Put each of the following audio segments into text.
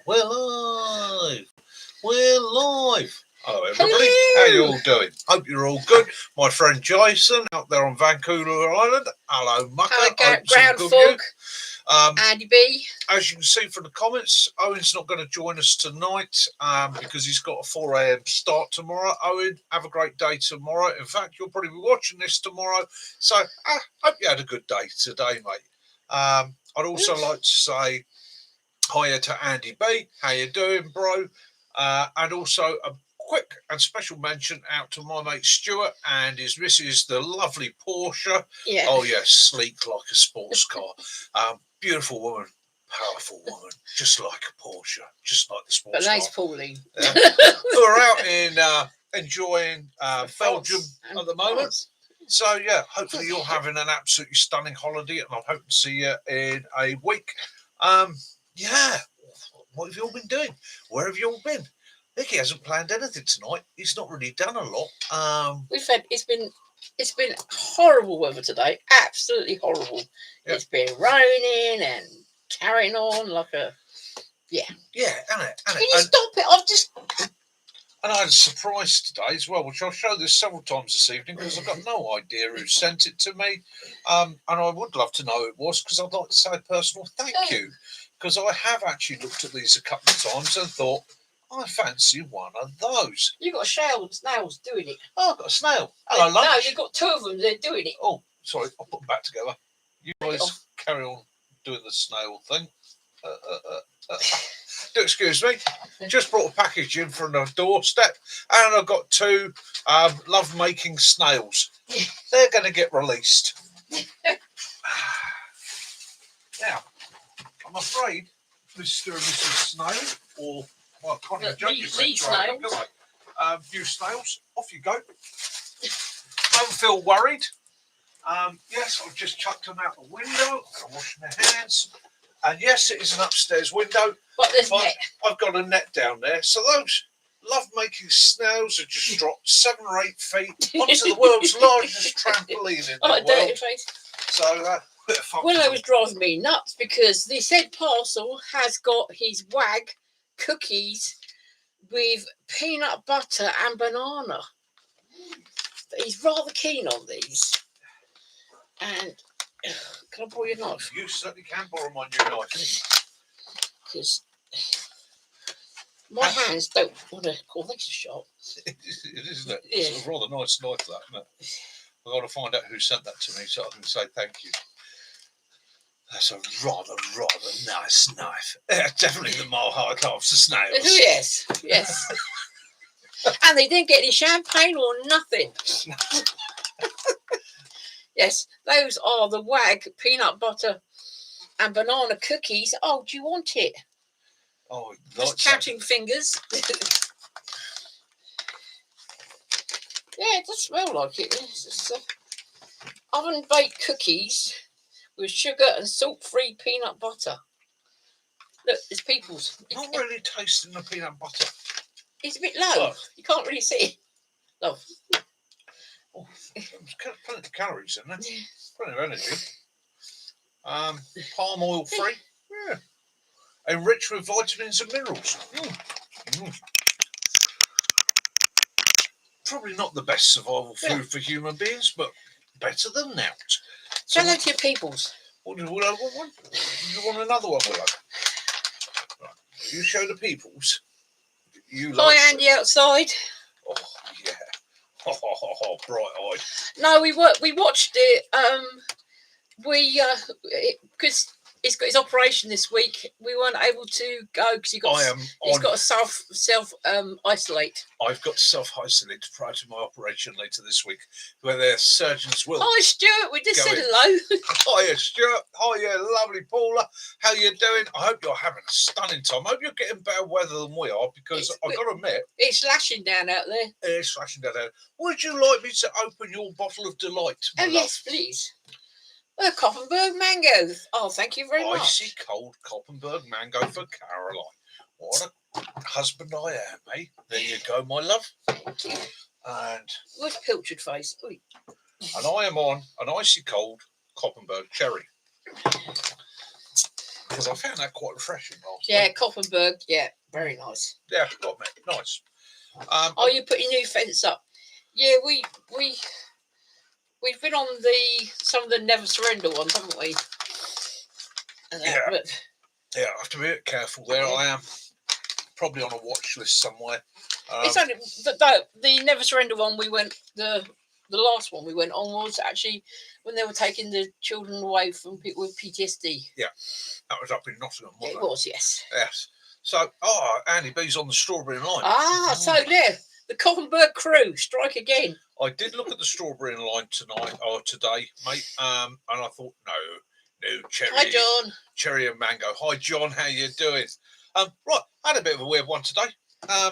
We're live. We're live. Hello, everybody. Hello. How you all doing? Hope you're all good. My friend Jason out there on Vancouver Island. Hello, Mucker. Ground Fog. Andy B. As you can see from the comments, Owen's not going to join us tonight because he's got a 4 a.m. start tomorrow. Owen, have a great day tomorrow. In fact, you'll probably be watching this tomorrow. So I hope you had a good day today, mate. I'd also like to say hiya to Andy B. How you doing, bro? And also a quick and special mention out to my mate Stuart and his missus, the lovely Porsche. Yeah. Oh, yes, sleek like a sports car. Beautiful woman, powerful woman, just like a Porsche, just like the sports But nice car. Pauline. Who are out in enjoying Belgium at the moment. So, yeah, hopefully you're having an absolutely stunning holiday and I'm hoping to see you in a week. Yeah, what have you all been doing? Where have you all been? Nicky hasn't planned anything tonight. He's not really done a lot. It's been horrible weather today. Absolutely horrible. Yeah. It's been raining and carrying on like a Yeah, and Can you stop it? I've just And I had a surprise today as well, which I'll show this several times this evening because I've got no idea who sent it to me. And I would love to know who it was because I'd like to say a personal thank you. Because I have actually looked at these a couple of times and thought, I fancy one of those. You got snails doing it. Oh, I've got a snail. Hello, lunch. No, you've got two of them. They're doing it. Oh, sorry, I'll put them back together. You guys carry on doing the snail thing. Do excuse me. Just brought a package in from the doorstep, and I've got two love-making snails. They're going to get released. Now, I'm afraid Mr. and Mrs. Snail, or well, I can't even joke you snails. You snails, off you go. Don't feel worried. Yes, I've just chucked them out the window. I'm washing their hands. And yes, it is an upstairs window. But there's net. I've got a net down there. So those love-making snails have just dropped 7 or 8 feet onto the world's largest trampoline in the world. Dirty face. So, bit of fun. Well, it was driving me nuts because the said parcel has got his WAG cookies with peanut butter and banana. He's rather keen on these. And can I borrow your knife? You certainly can borrow my new knife. Because my hands don't want to call this a shop. It is, isn't it? Yeah. It's a rather nice knife, that, isn't it? I've got to find out who sent that to me so I can say thank you. That's a rather nice knife. Definitely the Mile High Clubs, the snails. Yes. And they didn't get any champagne or nothing. Yes, those are the WAG peanut butter and banana cookies. Oh, do you want it? Oh, just counting fingers. Yeah, it does smell like it. It's oven baked cookies with sugar and salt-free peanut butter. Look, it's people's. Not really tasting the peanut butter. It's a bit low. Oh. You can't really see it. Love. Oh, there's plenty of calories in there. Plenty of energy. Palm oil free. Yeah. Enriched with vitamins and minerals. Probably not the best survival food for human beings, but better than that. So hello to your peoples. What do you want? You want another one, Willow? Right. You show the peoples. Hi, Andy, outside. Oh, yeah. Oh, bright-eyed. No, we watched it. Because he's got his operation this week. We weren't able to go because he's got to self isolate. I've got to self-isolate prior to my operation later this week, where their surgeons will. Hi, Stuart. We just said hello. Hiya, Stuart. Hiya, lovely Paula. How you doing? I hope you're having a stunning time. I hope you're getting better weather than we are because I've got to admit, it's lashing down out there. It's lashing down there. Would you like me to open your bottle of delight? Oh, yes, please. Koppenberg mango. Oh, thank you very much. Icy cold Koppenberg mango for Caroline. What a husband I am, eh? There you go, my love. Thank you. And what's pilchard face? Oy. And I am on an icy cold Koppenberg cherry. because I found that quite refreshing last Yeah, night. Koppenberg. Yeah, very nice. Yeah, got me. Nice. Oh, you put your new fence up? Yeah, we've been on some of the Never Surrender ones, haven't we? And that, Yeah. but Yeah, I have to be a bit careful there. Yeah. I am probably on a watch list somewhere. it's only the Never Surrender one. We went the last one we went on was actually when they were taking the children away from people with PTSD. That was up in Nottingham, wasn't It it? was, yes. Yes. So, Andy B's on the Strawberry Line. So there, the Koppenberg crew strike again. I did look at the Strawberry Line today, mate. And I thought, no, cherry. Hi, John. Cherry and mango. Hi, John. How you doing? Right, I had a bit of a weird one today. I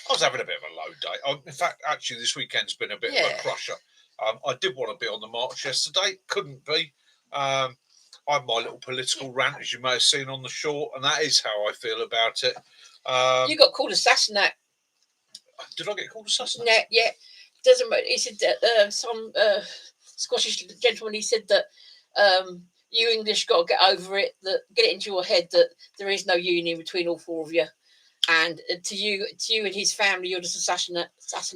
was having a bit of a low day. In fact, actually, this weekend's been a bit of a crusher. I did want to be on the march yesterday, couldn't be. I had my little political rant, as you may have seen on the short, and that is how I feel about it. You got called assassinate. Did I get called assassinate? No, yeah. Doesn't matter. He said that some Scottish gentleman. He said that you English got to get over it. That get it into your head that there is no union between all four of you, and to you and his family, you're just assassinate.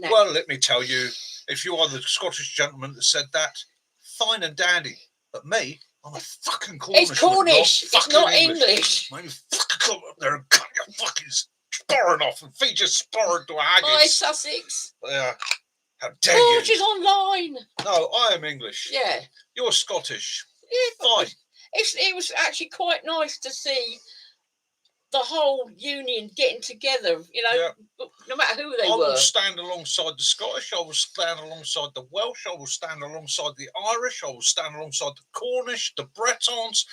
Well, let me tell you, if you are the Scottish gentleman that said that, fine and dandy. But me, I'm a fucking Cornish. It's Cornish. It's not English. Maybe fucking come up there and cut your fucking sporring off and feed your sporring to a haggis. Hi, Sussex. Yeah. How dare you? George is online. No, I am English. Yeah. You're Scottish. Yeah. Fine. It was actually quite nice to see the whole union getting together, no matter who they were. I will stand alongside the Scottish, I will stand alongside the Welsh, I will stand alongside the Irish, I will stand alongside the Cornish, the Bretons.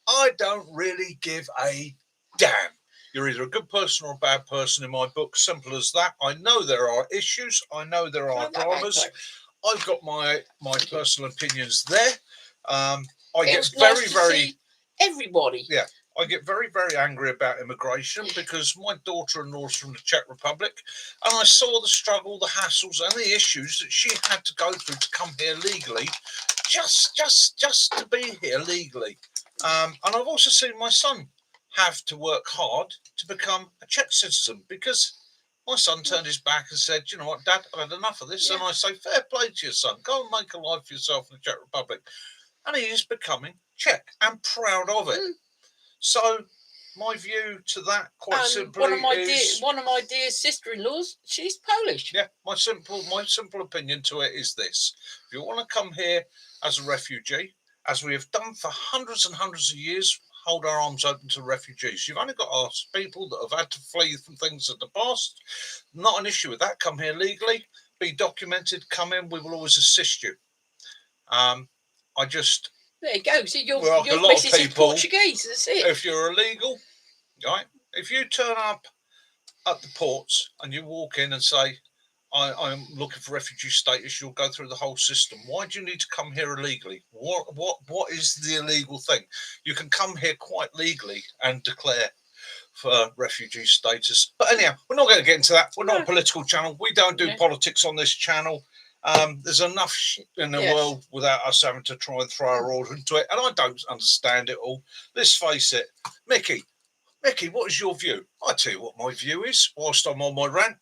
I don't really give a damn. You're either a good person or a bad person in my book, simple as that. I know there are issues, I know there are dramas. I've got my personal opinions there. I get very everybody. Yeah. I get very, very angry about immigration because my daughter-in-law's from the Czech Republic, and I saw the struggle, the hassles, and the issues that she had to go through to come here legally, just to be here legally. And I've also seen my son have to work hard to become a Czech citizen because my son turned his back and said, "You know what, Dad, I've had enough of this." And I say, fair play to your son. Go and make a life for yourself in the Czech Republic. And he is becoming Czech and proud of it. So my view to that, quite simply, one of my dear sister-in-laws, she's Polish. Yeah, my simple opinion to it is this: if you want to come here as a refugee, as we have done for hundreds and hundreds of years, hold our arms open to refugees. You've only got to ask people that have had to flee from things of the past. Not an issue with that. Come here legally, be documented, come in. We will always assist you. There you go. See, your a lot missus of people, is Portuguese. That's it. If you're illegal, right? If you turn up at the ports and you walk in and say, I'm looking for refugee status, you'll go through the whole system. Why do you need to come here illegally? What is the illegal thing? You can come here quite legally and declare for refugee status. But anyhow, we're not going to get into that. We're not a political channel. We don't do politics on this channel. There's enough shit in the world without us having to try and throw our all into it. And I don't understand it all. Let's face it. Mickey, what is your view? I tell you what my view is whilst I'm on my rant.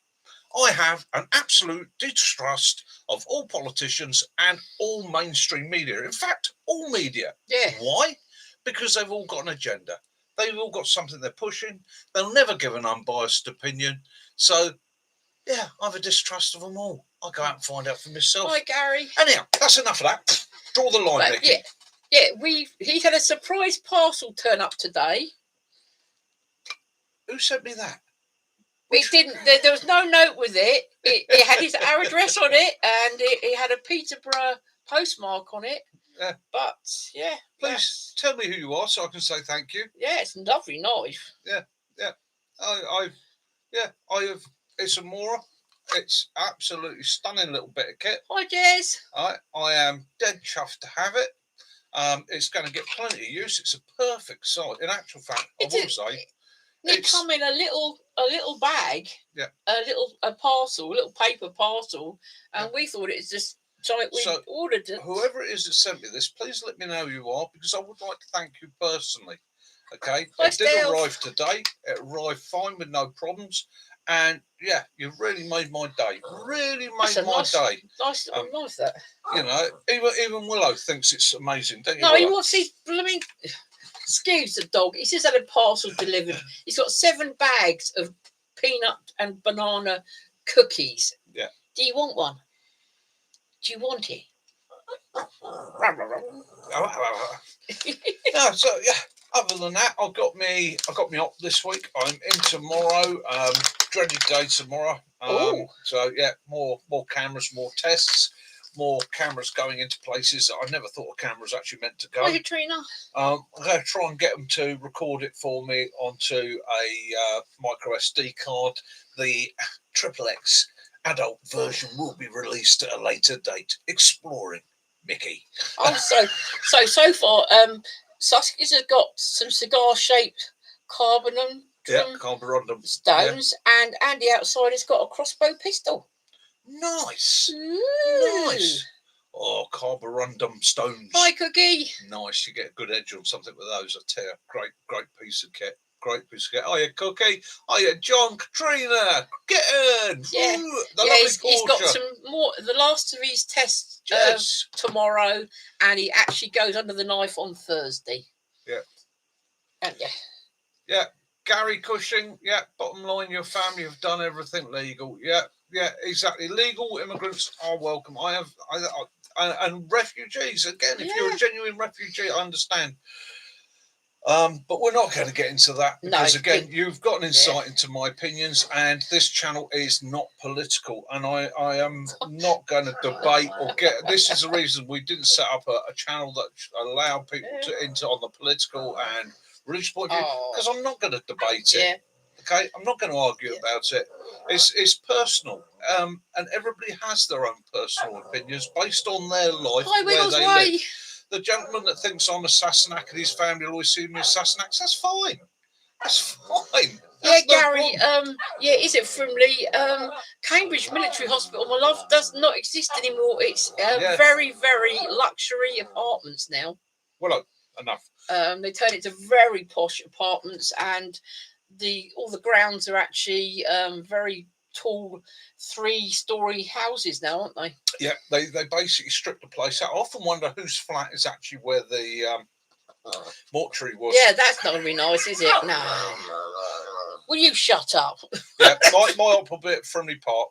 I have an absolute distrust of all politicians and all mainstream media. In fact, all media. Yeah. Why? Because they've all got an agenda. They've all got something they're pushing. They'll never give an unbiased opinion. So, yeah, I have a distrust of them all. I'll go out and find out for myself. Hi, Gary. Anyhow, that's enough of that. Draw the line, Nicky. He had a surprise parcel turn up today. Who sent me that? It didn't. There was no note with it. It had our address on it, and it had a Peterborough postmark on it. Yeah. But please tell me who you are so I can say thank you. Yeah, it's a lovely knife. Yeah. I have. It's a Mora. It's absolutely stunning little bit of kit. Hi, Jez. I am dead chuffed to have it. It's going to get plenty of use. It's a perfect size. In actual fact, I will say. It come in a little bag, a parcel, a little paper parcel, and we thought it was just something we ordered. Whoever it is that sent me this, please let me know who you are, because I would like to thank you personally Okay, Hi, it did Steph. arrive today. It arrived fine with no problems. And yeah, you've really made my day. Really That's made a my nice, day. nice little knife, that. You know, even Willow thinks it's amazing, don't you? No, he Willow? wants his blooming. Excuse the dog. He's just had a parcel delivered. He's got 7 bags of peanut and banana cookies. Yeah. Do you want one? Do you want it? No, so yeah. Other than that, I got me up this week. I'm in tomorrow. Dreaded day tomorrow. Oh. So yeah, more cameras, more tests, more cameras going into places that I never thought a camera was actually meant to go. Hi, Katrina. I'm going to try and get them to record it for me onto a micro SD card. The XXX adult version will be released at a later date. Exploring Mickey. Oh, so far, Saskia's has got some cigar-shaped carborundum Carborundum stones, and Andy outside has got a crossbow pistol. Nice. Ooh. Nice. Oh, carborundum stones. Hi, Cookie. Nice. You get a good edge on something with those. I tell you, great piece of kit. Great piece of kit. Oh, yeah, Cookie. Oh, yeah, John, Katrina. Get in. Yeah. Woo, He's got some more. The last of his tests tomorrow, and he actually goes under the knife on Thursday. Yeah. And yeah. Gary Cushing. Yeah. Bottom line, your family have done everything legal. Yeah. Yeah. Exactly. Legal immigrants are welcome. And refugees again. If you're a genuine refugee, I understand. But we're not going to get into that because, again, you've got an insight into my opinions, and this channel is not political, and I am not going to debate or get. This is the reason we didn't set up a channel that allowed people to enter on the political and religious point of view, because I'm not going to debate it. Okay, I'm not going to argue about it. It's personal, and everybody has their own personal opinions based on their life, where they live. The gentleman that thinks I'm a Sassenach and his family will always see me as Sassenach, that's fine. That's fine. That's Gary, is it Frimley? Cambridge Military Hospital, my love, does not exist anymore. It's very, very luxury apartments now. Well, enough. They turn it into very posh apartments, and all the grounds are actually very tall 3-story houses now, aren't they? Yeah, they basically stripped the place out. I often wonder whose flat is actually where the mortuary was. Yeah, that's not going to be nice, is it? No. Will you shut up? Yeah, my up a bit Frimley Park.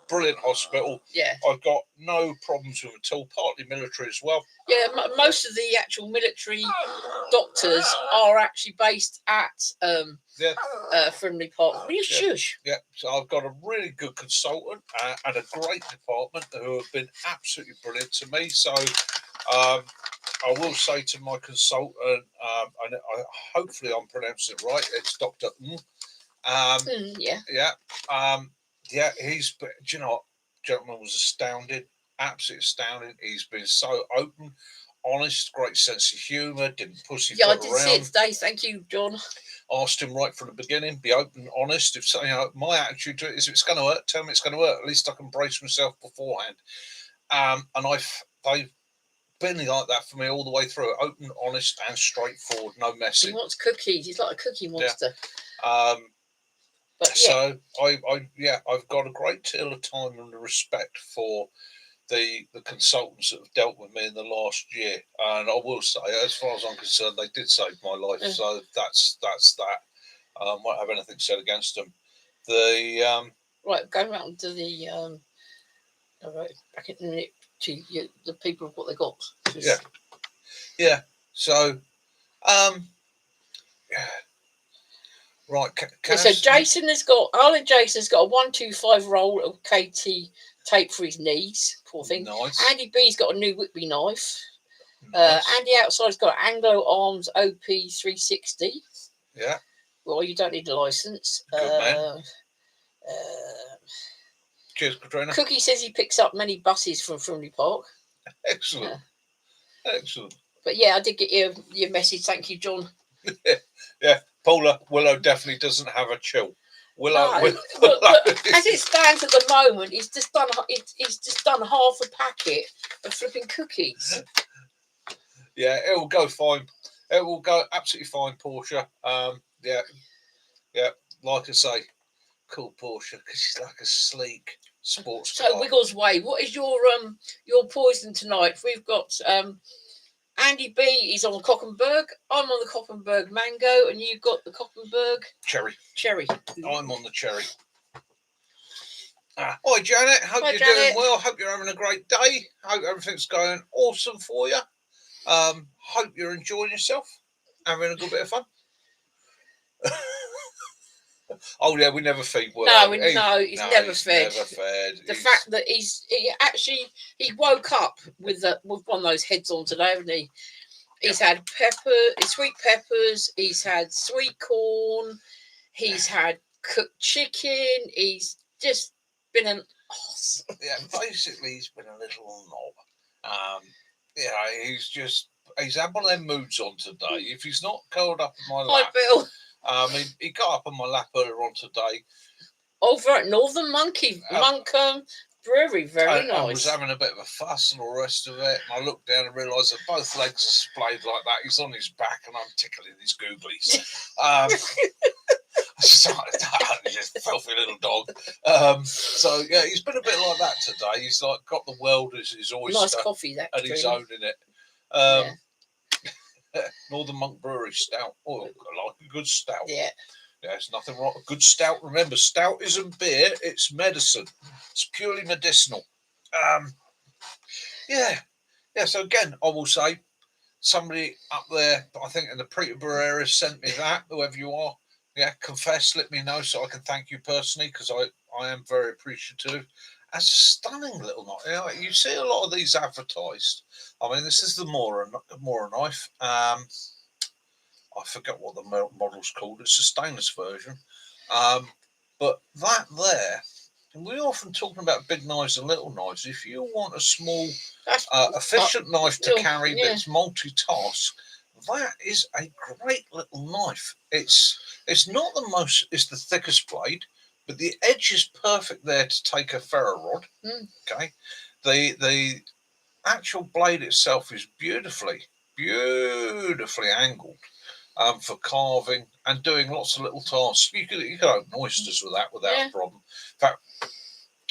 Brilliant hospital. Yeah. I've got no problems with it at all. Partly military as well. Yeah, most of the actual military doctors are actually based at Frimley Park. Will you shush? Yeah, so I've got a really good consultant and a great department who have been absolutely brilliant to me. So I will say to my consultant, and hopefully I'm pronouncing it right, it's Dr. He's, do you know what, gentleman was astounded, absolutely astounding. He's been so open, honest, great sense of humour, didn't pussyfoot around. Yeah, I did see it today. Thank you, John. Asked him right from the beginning, be open, honest. If my attitude to it is, if it's going to hurt, tell me it's going to hurt. At least I can brace myself beforehand. And they've been like that for me all the way through. Open, honest, and straightforward. No messing. He wants cookies. He's like a cookie monster. So I've got a great deal of time and respect for the consultants that have dealt with me in the last year, and I will say, as far as I'm concerned, they did save my life. So that's that. Won't have anything said against them. Right, going around to the back in to the people what they got. Yeah. So right. So Jason has got Alan. Jason's got a 125 roll of KT tape for his knees. Poor thing. Nice. Andy B's got a new Whitby knife. Nice. Andy outside's got Anglo Arms OP 360. Yeah. Well, you don't need a license. Good man. Cheers, Katrina. Cookie says he picks up many buses from Frimley Park. Excellent. Excellent. But yeah, I did get your message. Thank you, John. Yeah, Paula, Willow definitely doesn't have a chill. Willow, but as it stands at the moment, he's just done half a packet of flipping cookies. Yeah, it'll go fine. It will go absolutely fine, Porsche. Yeah, yeah. Like I say, cool Porsche because she's like a sleek sports So car. Wiggles Way, what is your poison tonight? We've got Andy B is on the Cockenberg. I'm on the Cockenberg Mango, and you've got the Cockenberg Cherry. Cherry. I'm on the cherry. Hi Janet, hope Hi, you're Janet. doing well. Hope you're having a great day. Hope everything's going awesome for you. Hope you're enjoying yourself, having a good bit of fun. Oh yeah, we never feed Will. No, he's never fed. Never fed. The fact that he woke up with one of those heads on today, hasn't he? He's had sweet peppers. He's had sweet corn. He's had cooked chicken. He's just been an arse. Yeah, basically he's been a little knob. He's had one of them moods on today. If he's not curled up in my lap, Bill. He got up on my lap earlier on today. Over at Northern Monk Brewery, very nice. I was having a bit of a fuss and all the rest of it. And I looked down and realised that both legs are splayed like that. He's on his back and I'm tickling his googlies. Just filthy little dog. So yeah, he's been a bit like that today. He's like got the world as his oyster. Nice coffee, that. And he's owning it. Northern Monk Brewery stout. Oh, I like a good stout. Yeah. There's nothing wrong. A good stout. Remember, stout isn't beer; it's medicine. It's purely medicinal. Yeah. So again, I will say, somebody up there, I think in the Peterborough area, sent me that. Whoever you are, yeah, confess. Let me know so I can thank you personally because I am very appreciative. That's a stunning little knife. You know, you see a lot of these advertised. I mean, this is the Mora knife. I forget what the model's called. It's a stainless version. But that there, and we're often talking about big knives and little knives. If you want a small, efficient knife to carry that's multitask, that is a great little knife. It's not the most, it's the thickest blade, but the edge is perfect there to take a ferro rod. Okay. The actual blade itself is beautifully angled for carving and doing lots of little tasks. You could open oysters with that without a problem. In fact,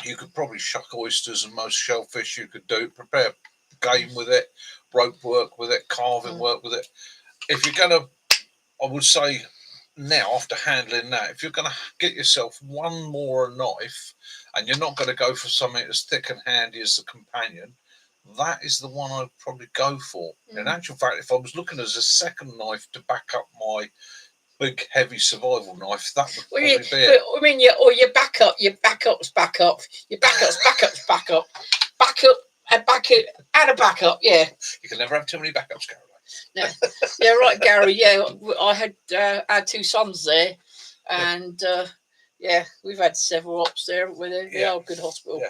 you could probably shuck oysters and most shellfish. You could prepare game with it, rope work with it, carving work with it. If you're going to, I would say now after handling that, if you're going to get yourself one more knife and you're not going to go for something as thick and handy as the companion, that is the one I'd probably go for. In actual fact, if I was looking as a second knife to back up my big, heavy survival knife, that would probably be it. I mean, your backup, your backup's backup, your backup's backup, and a backup, yeah. You can never have too many backups, Caroline. No. Yeah, right, Gary. Yeah, I had our two sons there, and we've had several ops there with the old good hospital.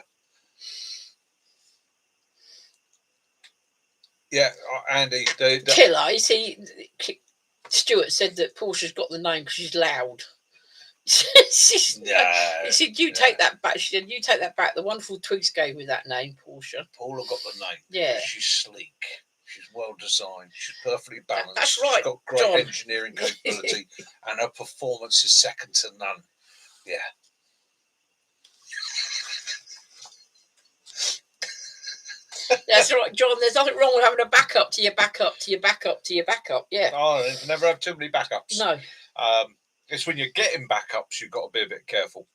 Yeah, Andy. Killer. You see, Stuart said that Portia's got the name because she's loud. She said, "You take that back." She said, "You take that back." The wonderful Twigs gave me that name, Portia. Paula got the name. Yeah, she's sleek. She's well designed. She's perfectly balanced. That's right. She's got great engineering capability, and her performance is second to none. Yeah. That's right, John. There's nothing wrong with having a backup to your backup to your backup to your backup. Yeah. Oh, you never have too many backups. No. It's when you're getting backups, you've got to be a bit careful.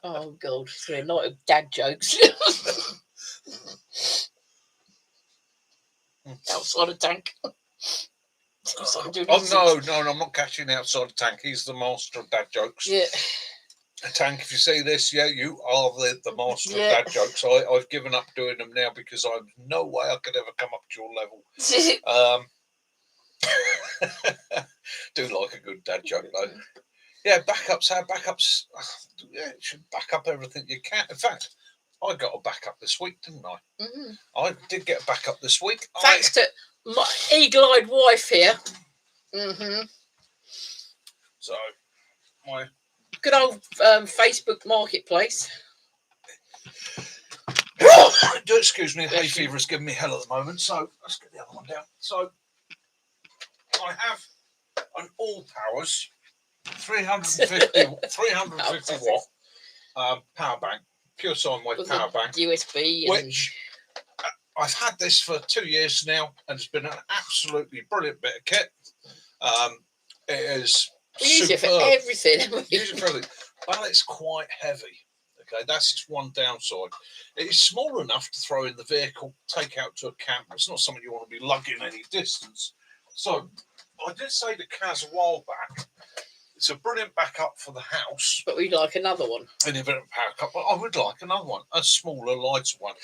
Oh God, a lot of dad jokes. Outside the tank. No, I'm not catching outside the tank. He's the master of dad jokes. Yeah. Tank, if you see this, you are the master of dad jokes. I've given up doing them now because I'm no way I could ever come up to your level. Do like a good dad joke though. Yeah, backups. Yeah, you should back up everything you can. In fact, I got a backup this week, didn't I? Mm-hmm. I did get a backup this week. Thanks to my eagle-eyed wife here. Mm-hmm. So, my good old Facebook Marketplace. Do excuse me, hay fever is giving me hell at the moment. So let's get the other one down. So I have an all powers 350 watt power bank, pure sine wave With power the bank, USB. And which I've had this for 2 years now, and it's been an absolutely brilliant bit of kit. It is we use it for superb. everything. haven't we? Use it for everything. Well, it's quite heavy. Okay, that's its one downside. It is small enough to throw in the vehicle, take out to a camp. It's not something you want to be lugging any distance. So I did say to Kaz a while back, it's a brilliant backup for the house. But we'd like another one. An event backup, but I would like another one, a smaller, lighter one.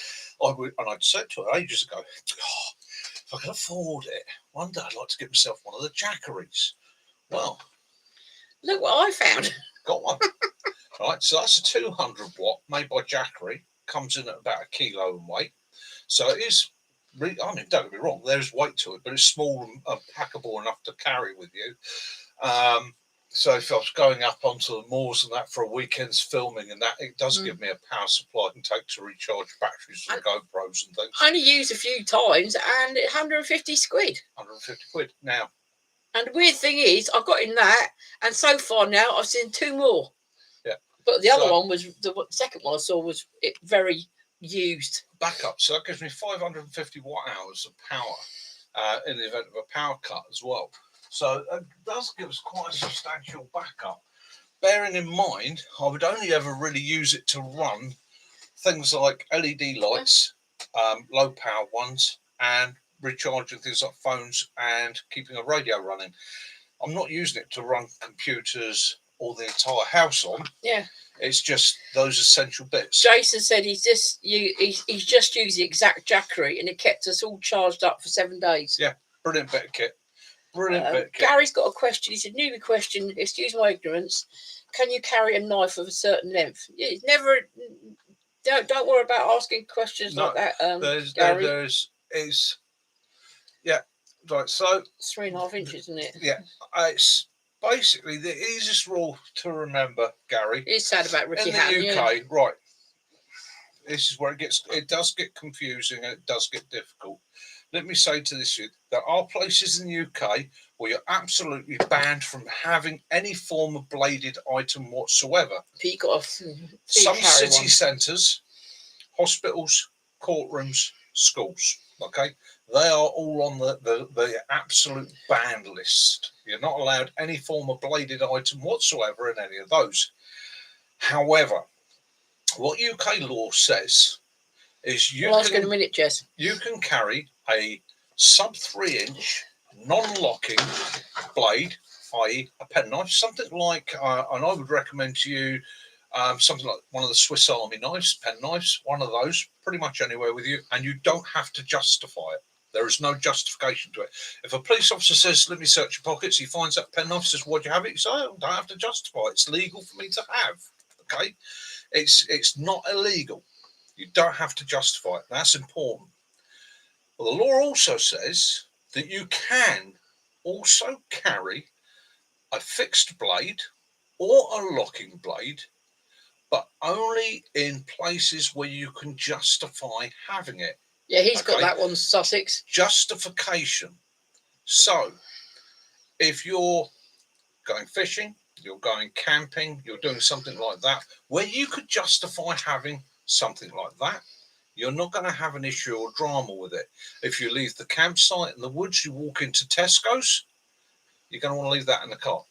I would, and I'd said to her ages ago, oh, if I can afford it, one day I'd like to get myself one of the Jackeries. Well, Look what I found. got one. Right, so that's a 200 watt made by Jackery. Comes in at about 1 kilo in weight. So it is, really, I mean, don't get me wrong, there's weight to it, but it's small and packable enough to carry with you. So if I was going up onto the moors and that for a weekend's filming and that, it does give me a power supply I can take to recharge batteries for GoPros and things. I only used a few times and 150 quid. 150 quid now. And the weird thing is, I got in that, and so far now I've seen 2 more. Yeah. But the other one was, the second one I saw was very used. Backup. So that gives me 550 watt hours of power in the event of a power cut as well. So it does give us quite a substantial backup. Bearing in mind, I would only ever really use it to run things like LED lights, low power ones, and recharging things like phones and keeping a radio running. I'm not using it to run computers or the entire house on. Yeah. It's just those essential bits. Jason said he's just used the exact Jackery and it kept us all charged up for 7 days. Yeah, brilliant bit of kit. Brilliant bit of kit. Gary's got a question. He said, newbie question, excuse my ignorance. Can you carry a knife of a certain length? Yeah, never. Don't worry about asking questions like that. Gary. Yeah, right. So 3.5 inches, isn't it? Yeah, it's basically the easiest rule to remember, Gary. It's sad about Ricky in the Hatton, UK, right? This is where it does get confusing and it does get difficult. Let me say to this, there are places in the UK where you're absolutely banned from having any form of bladed item whatsoever. Some city centres, hospitals, courtrooms, schools, okay? They are all on the absolute banned list. You're not allowed any form of bladed item whatsoever in any of those. However, what UK law says is you can carry a sub 3 inch non-locking blade, i.e. a penknife, something like, and I would recommend to you something like one of the Swiss Army knives, penknives, one of those, pretty much anywhere with you, and you don't have to justify it. There is no justification to it. If a police officer says, let me search your pockets, he finds that penknife, says, why do you have it? You say, I don't have to justify it. It's legal for me to have, okay? It's not illegal. You don't have to justify it. That's important. Well, the law also says that you can also carry a fixed blade or a locking blade, but only in places where you can justify having it. Yeah, he's got that one, Sussex. Justification. So, if you're going fishing, you're going camping, you're doing something like that, where you could justify having something like that, you're not going to have an issue or drama with it. If you leave the campsite in the woods, you walk into Tesco's, you're going to want to leave that in the car.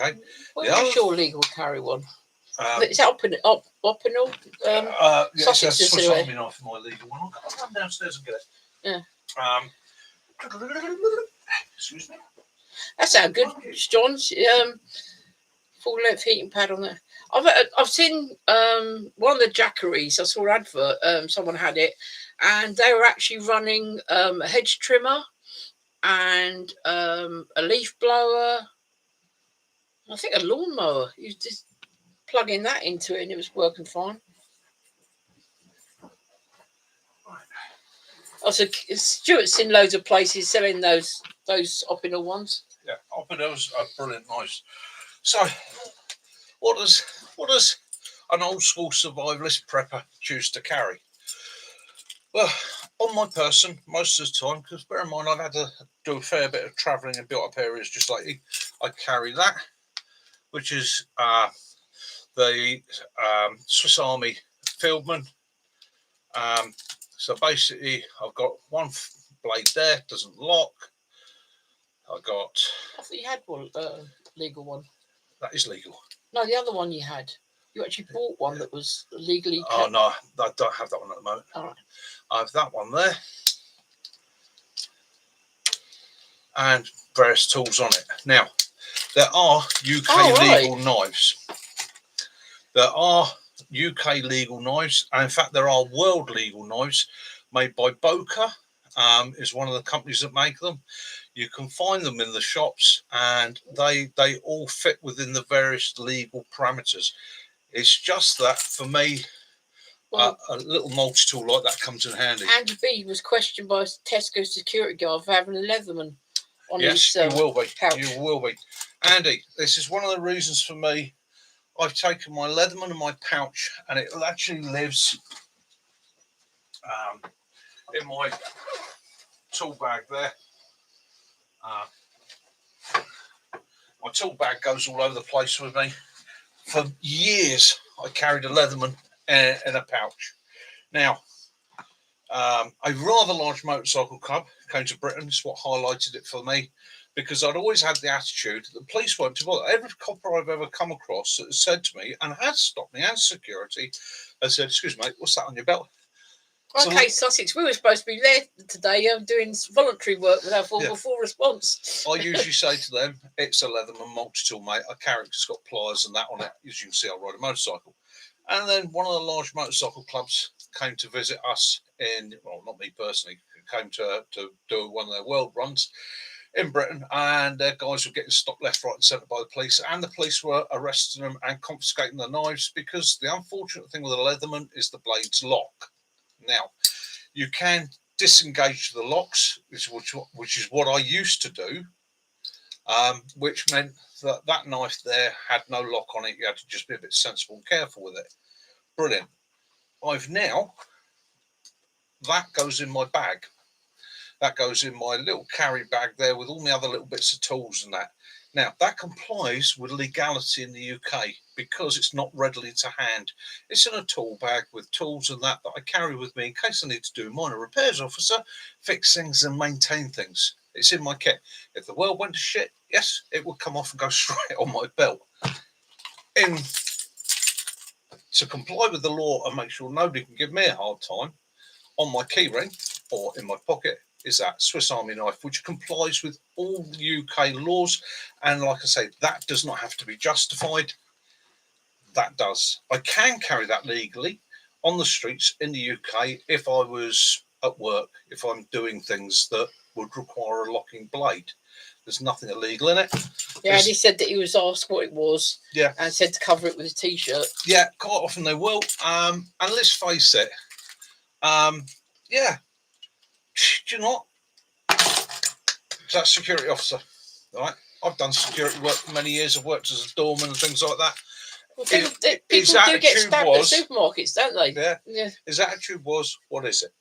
Okay. Well, you sure legal carry one. Is that up and all? Yes, that's Swiss Army knife for my legal one. I'll come downstairs and get it. Yeah. Excuse me. That's how good, John. Full length heating pad on there. I've seen one of the Jackeries. I saw an advert. Someone had it, and they were actually running a hedge trimmer and a leaf blower. I think a lawnmower. You just plugging that into it, and it was working fine. Also, Stuart's in loads of places selling those Opinel ones. Yeah, Opinels are brilliant, nice. So, what does an old school survivalist prepper choose to carry? Well, on my person most of the time, because bear in mind I've had to do a fair bit of travelling in built up areas just lately. I carry that, which is the Swiss Army Fieldman. So basically I've got one blade there, doesn't lock. I thought you had one legal one. That is legal. No, the other one you had. You actually bought one that was legally. Oh no, I don't have that one at the moment. All right. I have that one there, and various tools on it. Now, there are UK legal knives. There are UK legal knives, and in fact, there are world legal knives made by Boca. Is one of the companies that make them. You can find them in the shops, and they all fit within the various legal parameters. It's just that for me, a little multi-tool like that comes in handy. Andy B was questioned by a Tesco security guard for having a Leatherman on his you will be. pouch. You will be. Andy, this is one of the reasons for me. I've taken my Leatherman and my pouch, and it actually lives in my tool bag there. My tool bag goes all over the place with me. For years, I carried a Leatherman in a pouch. Now, a rather large motorcycle club came to Britain. It's what highlighted it for me, because I'd always had the attitude that the police won't do bother. Every copper I've ever come across that has said to me, and has stopped me, and security, has said, "Excuse me, mate, what's that on your belt?" Okay, Sussex, we were supposed to be there today doing voluntary work with our 4x4 response. I usually say to them, it's a Leatherman multi-tool, mate. I carry it, it's got pliers and that on it. As you can see, I ride a motorcycle. And then one of the large motorcycle clubs came to visit us well, not me personally, came to do one of their world runs in Britain, and their guys were getting stopped left, right and centre by the police, and the police were arresting them and confiscating the knives, because the unfortunate thing with a Leatherman is the blades lock. Now, you can disengage the locks, which is what I used to do, which meant that knife there had no lock on it. You had to just be a bit sensible and careful with it. Brilliant. That goes in my bag. That goes in my little carry bag there with all my other little bits of tools and that. Now, that complies with legality in the UK because it's not readily to hand. It's in a tool bag with tools and that I carry with me in case I need to do minor repairs, officer, fix things and maintain things. It's in my kit. If the world went to shit, yes, it would come off and go straight on my belt. To comply with the law and make sure nobody can give me a hard time, on my keyring or in my pocket is that Swiss Army knife, which complies with all UK laws. And like I say, that does not have to be justified. That does. I can carry that legally on the streets in the UK if I was at work, if I'm doing things that would require a locking blade. There's nothing illegal in it. Yeah, and he said that he was asked what it was. Yeah. And said to cover it with a T-shirt. Yeah, quite often they will. And let's face it, yeah. Do you know what? That security officer, right? I've done security work for many years. I've worked as a doorman and things like that. Well, people do get stabbed at supermarkets, don't they? Yeah. His attitude was, what is it?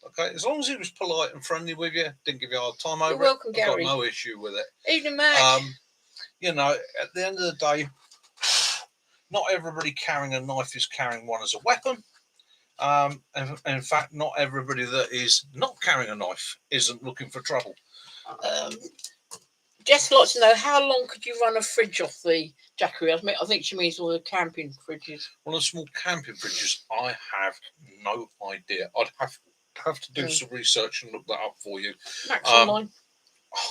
Okay, as long as he was polite and friendly with you, didn't give you a hard time over it, I've got no issue with it. Even Mac. You know, at the end of the day, not everybody carrying a knife is carrying one as a weapon. And in fact, not everybody that is not carrying a knife isn't looking for trouble. Jess would like to know, how long could you run a fridge off the Jackery? I think she means all the camping fridges. One of the small camping fridges, I have no idea. I'd have to do some research and look that up for you. Mac's online.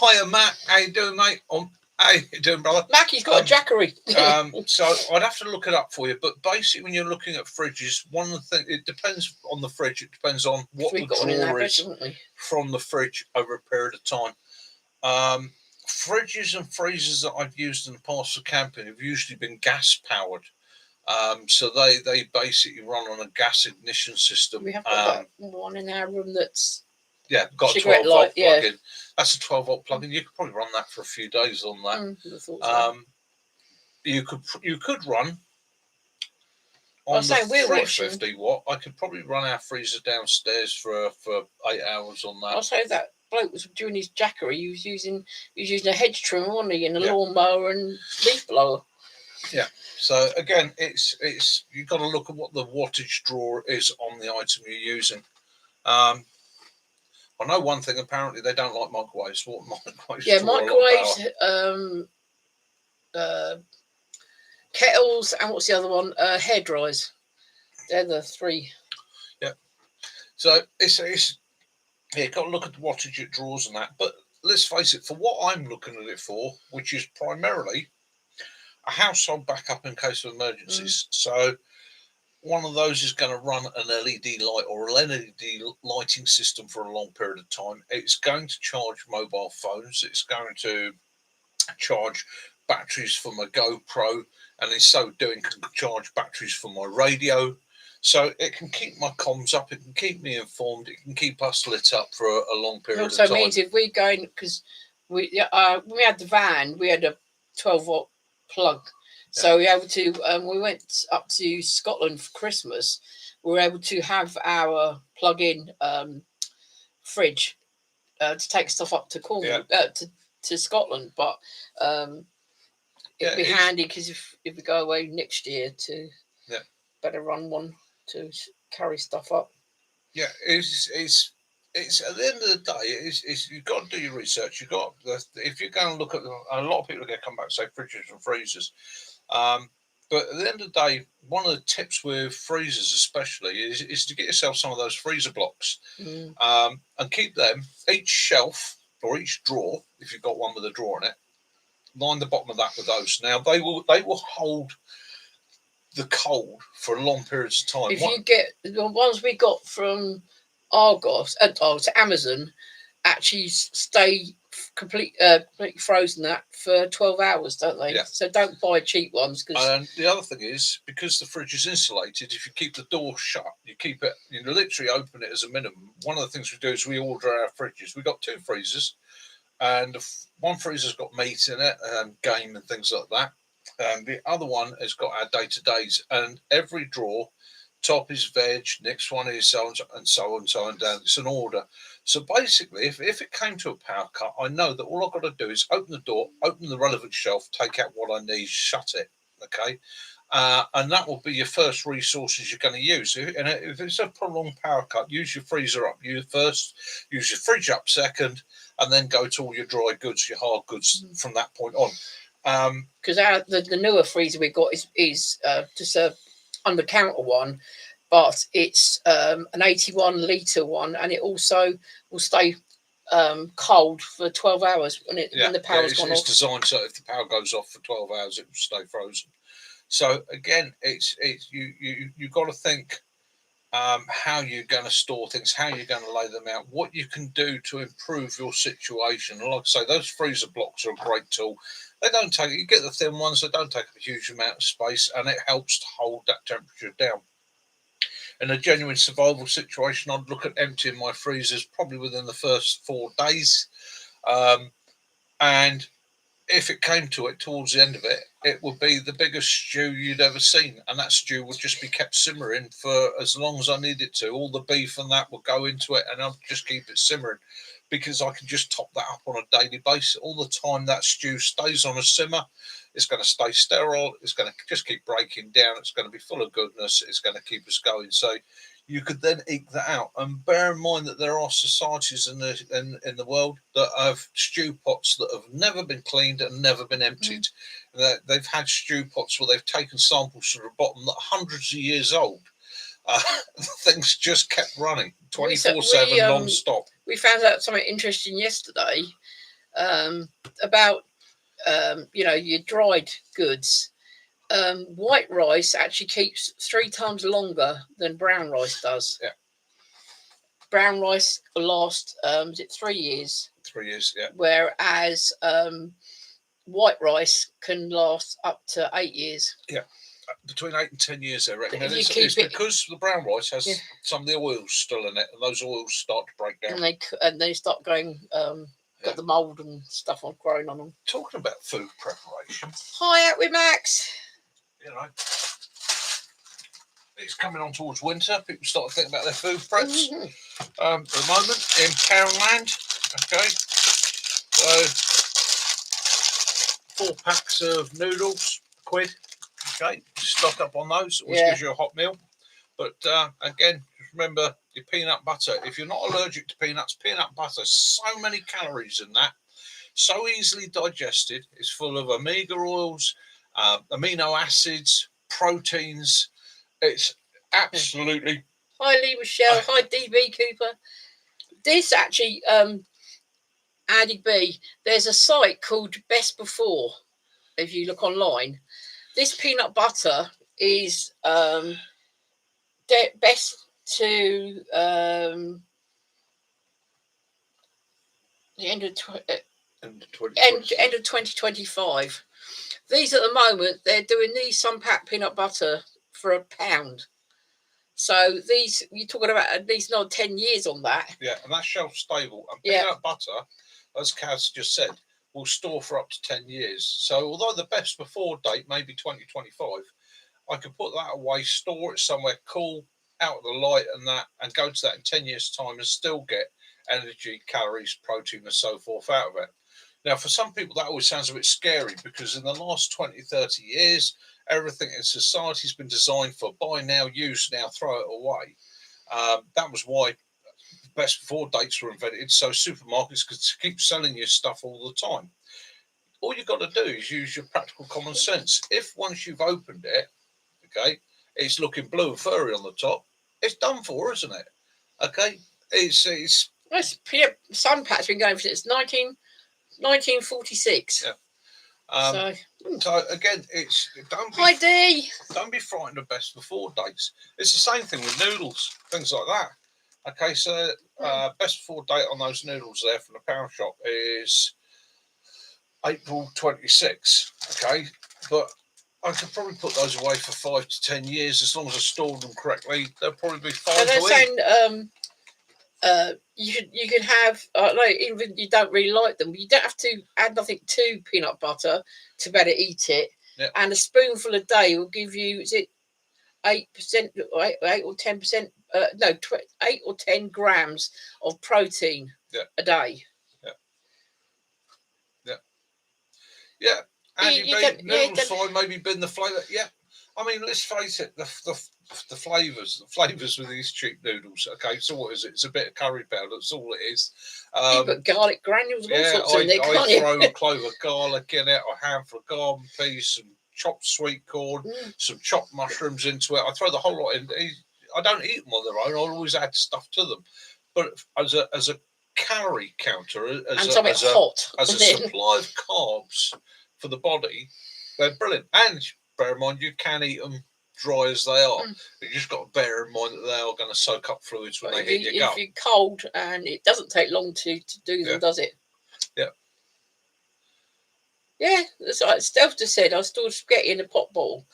Hiya, Matt. How you doing, mate? How you doing, brother? Mackie's got a Jackery. So I'd have to look it up for you. But basically, when you're looking at fridges, one of the things, it depends on the fridge. It depends on what the draw is from the fridge over a period of time. Fridges and freezers that I've used in the past for camping have usually been gas powered. So they basically run on a gas ignition system. We have got one in our room that's got a 12 volt plug-in. That's a 12 volt plug-in. You could probably run that for a few days on that. So. You could run I was saying, we're 350 watt, I could probably run our freezer downstairs for 8 hours on that. I'll say that bloke was doing his jackery. He was using a hedge trimmer, wasn't he, and a Yeah. lawnmower and leaf blower. Yeah. So again, it's you've got to look at what the wattage draw is on the item you're using. I know one thing. Apparently, they don't like microwaves. What microwaves? Yeah, draw a lot microwaves, kettles, and what's the other one? Hair dryers. They're the three. Yeah. So it's yeah, got to look at the wattage it draws and that. But let's face it, for what I'm looking at it for, which is primarily a household backup in case of emergencies. So one of those is going to run an LED light or an LED lighting system for a long period of time. It's going to charge mobile phones. It's going to charge batteries for my GoPro, and in so doing can charge batteries for my radio. So it can keep my comms up, it can keep me informed, it can keep us lit up for a long period of time. It also means if we're going, because when we had the van, we had a 12-volt plug. Yeah. So we were able to, we went up to Scotland for Christmas. We were able to have our plug-in fridge to take stuff up to Cornwall, to Scotland. But it'd be handy because if we go away next year to better run one to carry stuff up. Yeah, it's at the end of the day, it's you've got to do your research. You've got if you're going to look at a lot of people are going to come back and say fridges and freezers, but at the end of the day, one of the tips with freezers especially is to get yourself some of those freezer blocks, and keep them each shelf or each drawer, if you've got one with a drawer in it, line the bottom of that with those. Now they will hold the cold for long periods of time. If you get the ones we got from Argos to Amazon, actually stay completely frozen that for 12 hours, don't they? Yeah. So don't buy cheap ones. And the other thing is, because the fridge is insulated, if you keep the door shut, you keep it, you literally open it as a minimum. One of the things we do is we order our fridges. We've got 2 freezers, and one freezer's got meat in it and game and things like that. And the other one has got our day-to-days, and every drawer, top is veg, next one is so and so and so and down. It's an order. So basically, if it came to a power cut, I know that all I've got to do is open the door, open the relevant shelf, take out what I need, shut it. Okay. And that will be your first resources you're going to use. And if it's a prolonged power cut, use your freezer up. You first, use your fridge up second, and then go to all your dry goods, your hard goods from that point on. Because the newer freezer we got is just a under counter one, but it's an 81 litre one, and it also will stay cold for 12 hours when the power's gone off. It's designed so if the power goes off for 12 hours, it will stay frozen. So again, it's you've got to think how you're going to store things, how you're going to lay them out, what you can do to improve your situation. And like I say, those freezer blocks are a great tool. They don't take, you get the thin ones, they don't take up a huge amount of space, and it helps to hold that temperature down. In a genuine survival situation, I'd look at emptying my freezers probably within the first 4 days. And if it came to it, towards the end of it, it would be the biggest stew you'd ever seen. And that stew would just be kept simmering for as long as I need it to. All the beef and that will go into it, and I'll just keep it simmering, because I can just top that up on a daily basis. All the time that stew stays on a simmer, it's going to stay sterile. It's going to just keep breaking down. It's going to be full of goodness. It's going to keep us going. So you could then eke that out. And bear in mind that there are societies in the world that have stew pots that have never been cleaned and never been emptied. They've had stew pots where they've taken samples from the bottom that are hundreds of years old. Things just kept running 24/7 non-stop. We found out something interesting yesterday about your dried goods. White rice actually keeps 3 times longer than brown rice does. Yeah. Brown rice will last, is it 3 years? 3 years, yeah. Whereas white rice can last up to 8 years. Yeah. Between 8 and 10 years, I reckon. And it's because the brown rice has some of the oils still in it, and those oils start to break down. And they start going, got the mould and stuff on growing on them. Talking about food preparation. Hi, out with Max. it's coming on towards winter. People start to think about their food preps. Mhm. At the moment in Poundland. Okay, so 4 packs of noodles, £1. Okay, stock up on those. Always Yeah. gives you a hot meal. But again, just remember your peanut butter. If you're not allergic to peanuts, peanut butter, so many calories in that, so easily digested. It's full of omega oils, amino acids, proteins. It's absolutely. Hi Lee Michelle. Hi DB Cooper. This actually, Addy B, there's a site called Best Before. If you look online, this peanut butter is best to the end of end of 2025. These at the moment they're doing these Sunpack peanut butter for £1. So these you're talking about at least not 10 years on that. Yeah, and that's shelf stable. And peanut butter, as Kaz just said, will store for up to 10 years. So although the best before date may be 2025, I could put that away, store it somewhere cool, out of the light and that, and go to that in 10 years' time and still get energy, calories, protein, and so forth out of it. Now, for some people, that always sounds a bit scary because in the last 20, 30 years, everything in society has been designed for buy now, use now, throw it away. That was why best before dates were invented, so supermarkets could keep selling you stuff all the time. All you've got to do is use your practical common sense. If once you've opened it, okay, it's looking blue and furry on the top, it's done for, isn't it? Okay, it's Sunpack's been going since 1946. Yeah. So again, Hi D. Don't be frightened of best before dates. It's the same thing with noodles, things like that. Okay, so best before date on those noodles there from the pound shop is April 26. Okay, but I could probably put those away for 5 to 10 years as long as I stored them correctly. They'll probably be fine. So they're saying you can have like even you don't really like them, you don't have to add nothing to peanut butter to better eat it. Yep. And a spoonful a day will give you, is it 8%, 8 or 10%? No, 8 or 10 grams of protein a day. Yeah, and noodles fine, maybe bin the flavour. Yeah, I mean, let's face it, the flavours with these cheap noodles. Okay, so what is it? It's a bit of curry powder. That's all it is. You put garlic granules and all sorts in there, can't you? I throw a clove of garlic in it, a handful of garden peas, some chopped sweet corn, some chopped mushrooms into it. I throw the whole lot in. I don't eat them on their own. I always add stuff to them. But as a calorie counter, as a supply of carbs for the body, they're brilliant. And bear in mind, you can eat them dry as they are. But you just got to bear in mind that they are going to soak up fluids when they hit your gut. If you're cold, and it doesn't take long to do them, does it? Yeah. Yeah, that's like Steph just said. I stored spaghetti in a pot bottle,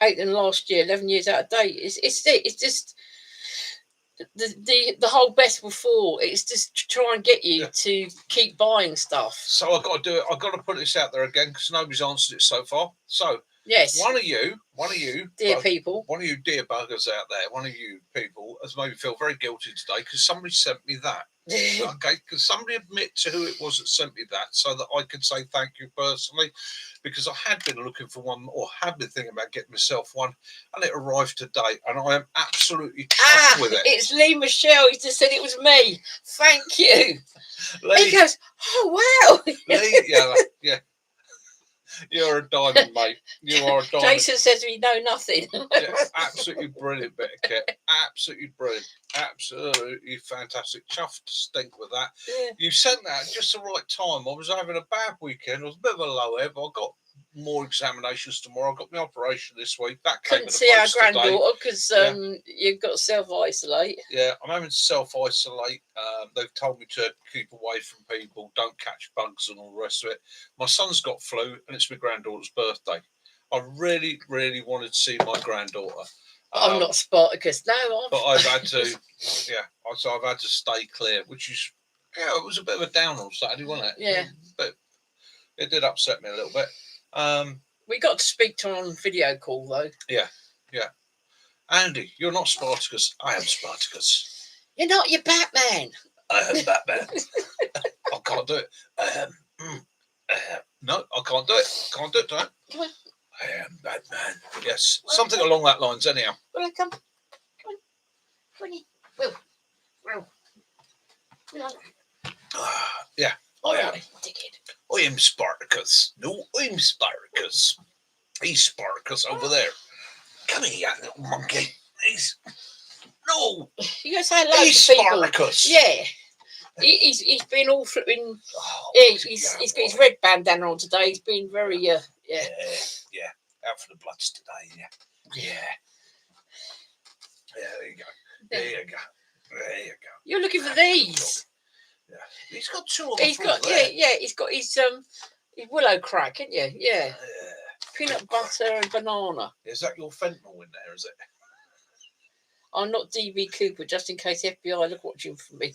ate them last year, 11 years out of date. It's just the whole best before. It's just to try and get you to keep buying stuff. So I've got to do it. I've got to put this out there again because nobody's answered it so far. So yes, one of you, dear people, one of you dear buggers out there, one of you people has made me feel very guilty today because somebody sent me that. Okay, because somebody admit to who it was that sent me that so that I could say thank you personally, because I had been looking for one or had been thinking about getting myself one, and it arrived today, and I am absolutely chuffed with it. It's Lee Michelle. He just said it was me. Thank you. Lee. He goes, oh wow. Lee, yeah. You're a diamond, mate. You are a diamond. Jason says we know nothing. Yeah, absolutely brilliant bit of kit. Absolutely brilliant. Absolutely fantastic. Chuffed to stink with that. Yeah. You sent that at just the right time. I was having a bad weekend. It was a bit of a low ebb. I got more examinations tomorrow. I got my operation this week. That came couldn't see our granddaughter because you've got to self-isolate. Yeah, I'm having to self-isolate. They've told me to keep away from people, don't catch bugs and all the rest of it. My son's got flu and it's my granddaughter's birthday. I really, really wanted to see my granddaughter. I'm not Spartacus, no. But I've had to, so I've had to stay clear, which is, it was a bit of a down on Saturday, wasn't it? Yeah. But it did upset me a little bit. We got to speak to her on video call though. Yeah. Andy, you're not Spartacus. I am Spartacus. You're not your Batman. I am Batman. I can't do it. No, I can't do it. Can't do it, don't I? Come on. I am Batman. Yes, something along that lines, anyhow. Well, come on. Come on. Will. Yeah, All I am. right, dickhead. I am Spartacus. No, I'm Spartacus. He's Spartacus over there. Come here, you little monkey. He's no. You gotta say hello He's to people. Spartacus. Yeah. He's been all flipping. Oh, Yeah, he's got his red bandana on today. He's been very yeah. Yeah. Out for the bloods today. Yeah. There you go. There you go. There you go. You're looking for these. Yeah. He's got two on He's the front got there. he's got his willow crack, haven't you? Yeah. Peanut butter and banana. Is that your fentanyl in there, is it? I'm not DB Cooper, just in case the FBI look watching for me.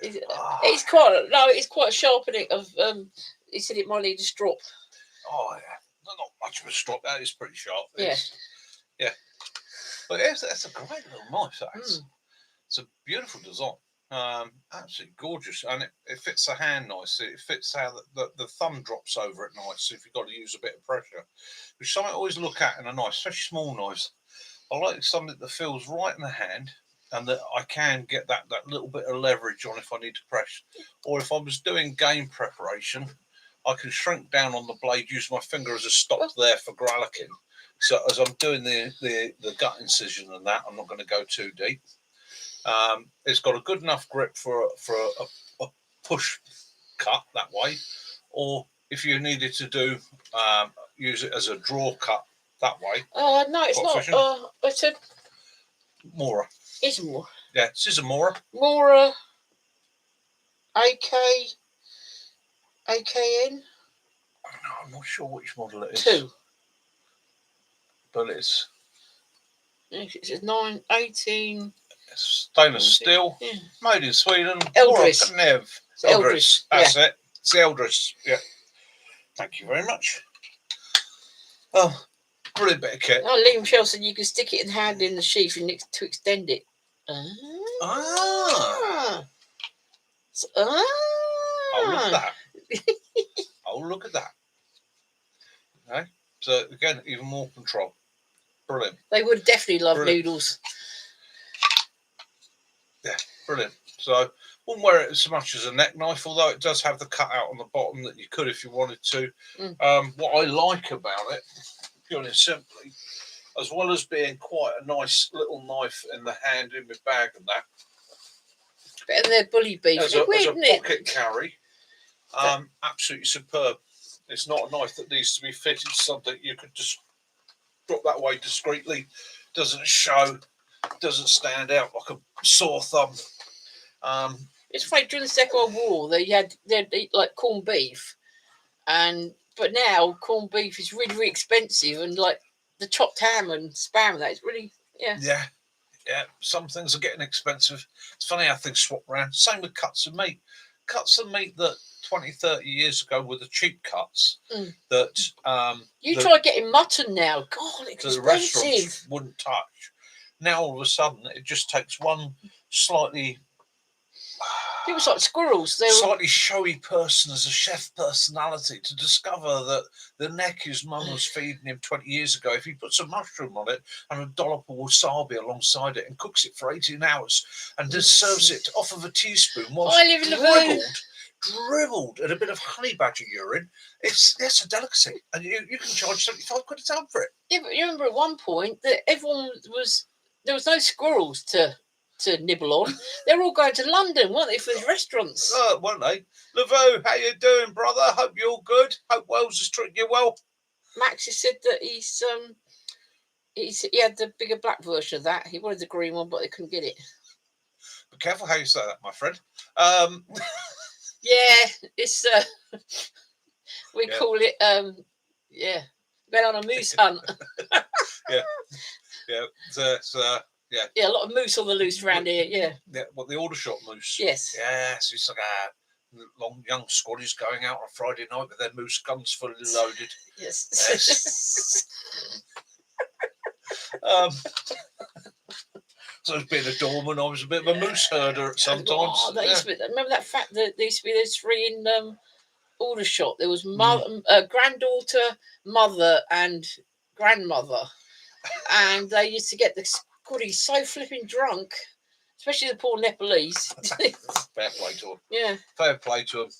It's quite sharpening of he said it might need a strop. Oh yeah. Not much of a strop, that is pretty sharp. Yeah. But yes, that's a great little knife, that is. It's a beautiful design. Absolutely gorgeous, and it fits the hand nicely. It fits how the thumb drops over it nice if you've got to use a bit of pressure, which something I always look at in a knife, especially small knives. I like something that feels right in the hand and that I can get that little bit of leverage on if I need to press, or if I was doing game preparation, I can shrink down on the blade, use my finger as a stop there for gralloching. So as I'm doing the gut incision and that, I'm not going to go too deep. It's got a good enough grip for a push cut that way, or if you needed to do use it as a draw cut that way. No, it's not. It's a Mora. It's more. Yeah, scissor Mora. Mora. AKN. No, I'm not sure which model it is. 2. But it's 18. Stainless steel, made in Sweden. Eldris. Eldris. That's it. It's the Eldris. Yeah. Thank you very much. Oh, brilliant bit of kit. Liam Shell said you can stick it in hand in the sheath and to extend it. Oh, look at that. Look at that. Okay. So again, even more control. Brilliant. They would definitely love noodles. Yeah, brilliant. So wouldn't wear it so much as a neck knife, although it does have the cutout on the bottom that you could if you wanted to. What I like about it, purely and simply, as well as being quite a nice little knife in the hand, in my bag and that. Better than their bully beef. As a pocket carry, absolutely superb. It's not a knife that needs to be fitted to something. You could just drop that way discreetly. Doesn't show. Doesn't stand out like a sore thumb. It's funny, during the Second World War, they'd eat like corned beef, but now corned beef is really, really expensive, and like the chopped ham and spam and that is really Yeah. Some things are getting expensive. It's funny how things swap around. Same with cuts of meat. Cuts of meat that 20, 30 years ago were the cheap cuts that try getting mutton now. God, it's expensive. The restaurants wouldn't touch. Now all of a sudden it just takes one slightly people like squirrels. Slightly showy person as a chef personality to discover that the neck his mum was feeding him 20 years ago, if he puts a mushroom on it and a dollop of wasabi alongside it and cooks it for 18 hours and just serves it off of a teaspoon whilst dribbled and a bit of honey badger urine, it's a delicacy, and you can charge 75 quid a ton for it. Yeah, but you remember at one point that there was no squirrels to nibble on. They're all going to London, weren't they, for the restaurants? Weren't they? Laveau, how you doing, brother? Hope you're all good. Hope Wells is treating you well. Max has said that he had the bigger black version of that. He wanted the green one, but they couldn't get it. Be careful how you say that, my friend. Yeah, it's we call it went on a moose hunt. A lot of moose on the loose around here. Yeah, what the Aldershot moose. Yes, it's like long young squaddies going out on a Friday night with their moose guns fully loaded. Yes. Yes. So as being a doorman, I was a bit of a moose herder at sometimes. Oh, that used to be, remember that fact that there used to be those three in Aldershot? There was granddaughter, mother, and grandmother, and they used to get the squaddies so flipping drunk, especially the poor Nepalese. Fair play to them. Yeah. Fair play to them.